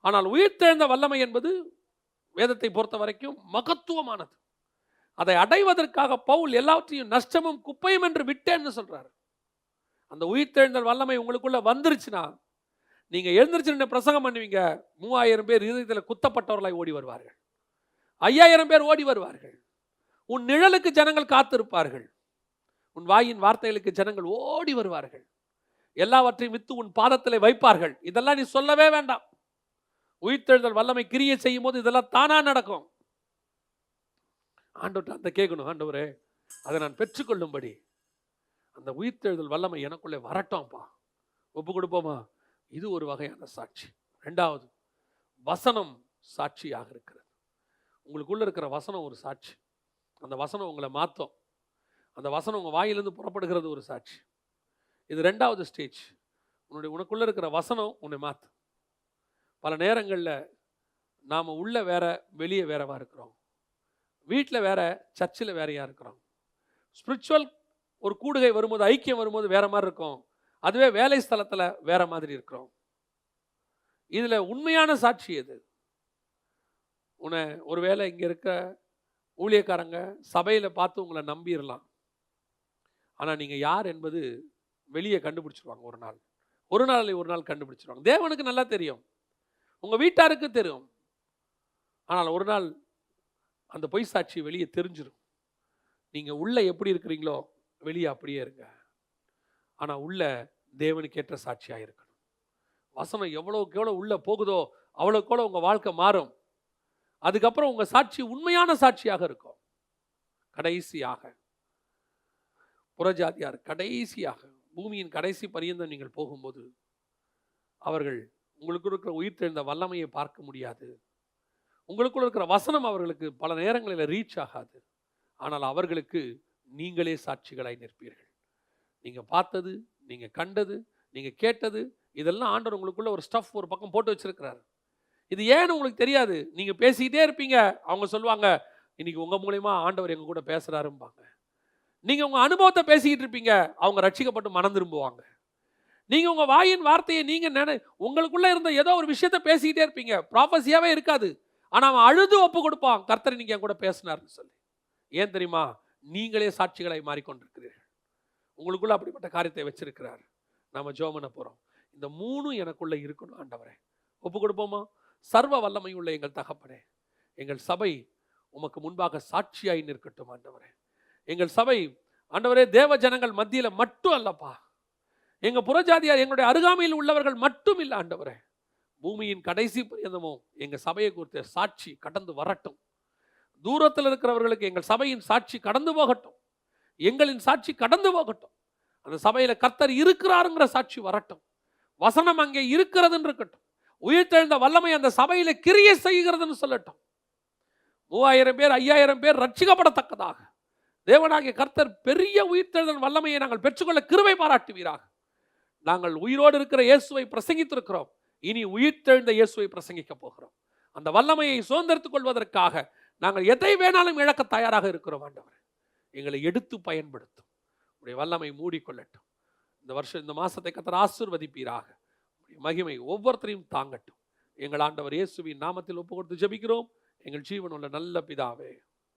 ஆனால் உயிர்த்தெழுந்த வல்லமை என்பது வேதத்தை பொறுத்த வரைக்கும் மகத்துவமானது. அதை அடைவதற்காக பவுல் எல்லாவற்றையும் நஷ்டமும் குப்பையும் என்று விட்டேன்னு சொல்றாரு. அந்த உயிர்த்தெழுந்தல் வல்லமை உங்களுக்குள்ள வந்துருச்சுன்னா, நீங்க எழுந்திருச்சு பிரசங்கம் பண்ணுவீங்க. 3000 பேர் இதயத்தில் குத்தப்பட்டவர்களாய் ஓடி வருவார்கள். 5000 பேர் ஓடி வருவார்கள். உன் நிழலுக்கு ஜனங்கள் காத்திருப்பார்கள். உன் வாயின் வார்த்தைகளுக்கு ஜனங்கள் ஓடி வருவார்கள். எல்லாவற்றையும் வித்து உன் பாதத்திலே வைப்பார்கள். இதெல்லாம் நீ சொல்லவே வேண்டாம். உயிர்த்தெழுதல் வல்லமை கிரியை செய்யும் போது இதெல்லாம் தானா நடக்கும். ஆண்டவர்கிட்ட அந்த கேட்கணும், ஆண்டவரே அதை நான் பெற்றுக்கொள்ளும்படி அந்த உயிர்த்தெழுதல் வல்லமை எனக்குள்ளே வரட்டோம்ப்பா. ஒப்பு கொடுப்போமா? இது ஒரு வகையான சாட்சி. 2வது, வசனம் சாட்சியாக இருக்கிறது. உங்களுக்குள்ள இருக்கிற வசனம் ஒரு சாட்சி. அந்த வசனம் உங்களை மாற்றும். அந்த வசனம் உங்கள் வாயிலிருந்து புறப்படுகிறது ஒரு சாட்சி. இது 2வது ஸ்டேஜ். உனக்குள்ள இருக்கிற வசனம் உன்னை மாற்றும். பல நேரங்களில் நாம் உள்ள வேற, வெளியே வேறவா இருக்கிறோம். வீட்டில் வேற, சர்ச்சில் வேறையா இருக்கிறோம். ஸ்பிரிச்சுவல் ஒரு கூடுகை வரும்போது, ஐக்கியம் வரும்போது வேற மாதிரி இருக்கும். அதுவே வேலை ஸ்தலத்தில் வேற மாதிரி இருக்கிறோம். இதுல உண்மையான சாட்சி எது? உன்னை ஒருவேளை இங்க இருக்க ஊழியக்காரங்க சபையில பார்த்து உங்களை நம்பிடலாம். ஆனா நீங்க யார் என்பது வெளியே கண்டுபிடிச்சிருவாங்க. ஒரு நாள் கண்டுபிடிச்சிருவாங்க. தேவனுக்கு நல்லா தெரியும், உங்க வீட்டாருக்கு தெரியும். ஆனால் ஒரு நாள் அந்த பொய் சாட்சி வெளியே தெரிஞ்சிடும். நீங்க உள்ள எப்படி இருக்கிறீங்களோ வெளியே அப்படியே இருங்க. ஆனா உள்ள தேவனுக்கு ஏற்ற சாட்சியா இருக்கணும். வசனம் எவ்வளவுக்கு எவ்வளவு உள்ள போகுதோ அவ்வளவுக்கு எவ்வளவு உங்க வாழ்க்கை மாறும். அதுக்கப்புறம் உங்க சாட்சி உண்மையான சாட்சியாக இருக்கும். கடைசியாக புறஜாதியார் கடைசியாக பூமியின் கடைசி பரியந்தம் நீங்கள் போகும்போது அவர்கள் உங்களுக்கு இருக்கிற உயிர்த்தெழுந்த வல்லமையை பார்க்க முடியாது. உங்களுக்குள்ள இருக்கிற வசனம் அவர்களுக்கு பல நேரங்களில் ரீச் ஆகாது. ஆனால் அவர்களுக்கு நீங்களே சாட்சிகளாய் நிற்பீர்கள். நீங்க பார்த்தது, நீங்க கண்டது, நீங்க கேட்டது, இதெல்லாம் ஆண்டவர் உங்களுக்குள்ள ஒரு ஸ்டஃப் ஒரு பக்கம் போட்டு வச்சிருக்கிறார். இது ஏன்னு உங்களுக்கு தெரியாது. நீங்க பேசிக்கிட்டே இருப்பீங்க. அவங்க சொல்லுவாங்க, இன்னைக்கு உங்க மூலமா ஆண்டவர் எங்க கூட பேசுறாரும்பாங்க. நீங்க உங்க அனுபவத்தை பேசிக்கிட்டு இருப்பீங்க. அவங்க ரட்சிக்கப்பட்டு மனம் திரும்புவாங்க. நீங்க உங்க வாயின் வார்த்தையை நீங்க உங்களுக்குள்ள இருந்த ஏதோ ஒரு விஷயத்தை பேசிக்கிட்டே இருப்பீங்க. ப்ராஃபஸியாவே இருக்காது. ஆனா அவன் அழுது ஒப்பு கொடுப்பான், கர்த்தர் நீங்க என் கூட பேசினார்னு சொல்லி. ஏன் தெரியுமா? நீங்களே சாட்சிகளை மாறிக்கொண்டிருக்கிறீர்கள். உங்களுக்குள்ள அப்படிப்பட்ட காரியத்தை வச்சிருக்கிறார். நாம ஜெபம் பண்ண போறோம். இந்த 3 எனக்குள்ள இருக்கணும் ஆண்டவரே. ஒப்பு கொடுப்போமா? சர்வ வல்லமை உள்ள எங்கள் தகப்பனே, எங்கள் சபை உமக்கு முன்பாக சாட்சியாய் நிற்கட்டும் ஆண்டவரே. எங்கள் சபை ஆண்டவரே தேவ ஜனங்கள் மத்தியில மட்டும் அல்லப்பா, எங்க புறஜாதியார் எங்களுடைய அருகாமையில் உள்ளவர்கள் மட்டும் இல்லை ஆண்டவரே. பூமியின் கடைசி பரியந்தமும் எங்க சபையை குறித்த சாட்சி கடந்து வரட்டும். தூரத்தில் இருக்கிறவர்களுக்கு எங்கள் சபையின் சாட்சி கடந்து போகட்டும். எங்களின் சாட்சி கடந்து போகட்டும். அந்த சபையில கர்த்தர் இருக்கிறாருங்கிற சாட்சி வரட்டும். வசனம் அங்கே இருக்கிறதுன்னு இருக்கட்டும். உயிர்த்தெழுந்த வல்லமை அந்த சபையில கிரியை செய்கிறதுன்னு சொல்லட்டும். 3000 பேர் 5000 பேர் ரட்சிக்கப்படத்தக்கதாக தேவனாகிய கர்த்தர் பெரிய உயிர்த்தெழுதல் வல்லமையை நாங்கள் பெற்றுக்கொள்ள கிருபை பாராட்டுவீராக. நாங்கள் உயிரோடு இருக்கிற இயேசுவை பிரசங்கித்திருக்கிறோம். இனி உயிர்த்தெழுந்த இயேசுவை பிரசங்கிக்க போகிறோம். அந்த வல்லமையை சுதந்திரத்துக் கொள்வதற்காக நாங்கள் எதை வேணாலும் இழக்க தயாராக இருக்கிறோம் ஆண்டவர். எங்களை எடுத்து பயன்படுத்தும். உடைய வல்லமை மூடிக்கொள்ளட்டும். இந்த வருஷம் இந்த மாசத்தை கர்த்தர் ஆசீர்வதிப்பீராக. மகிமை ஒவ்வொருத்தரையும் தாங்கட்டும். எங்கள் ஆண்டவர் இயேசுவின் நாமத்தில் ஒப்பு கொடுத்து ஜெபிக்கிறோம். எங்கள் ஜீவனுள்ள நல்ல பிதாவே.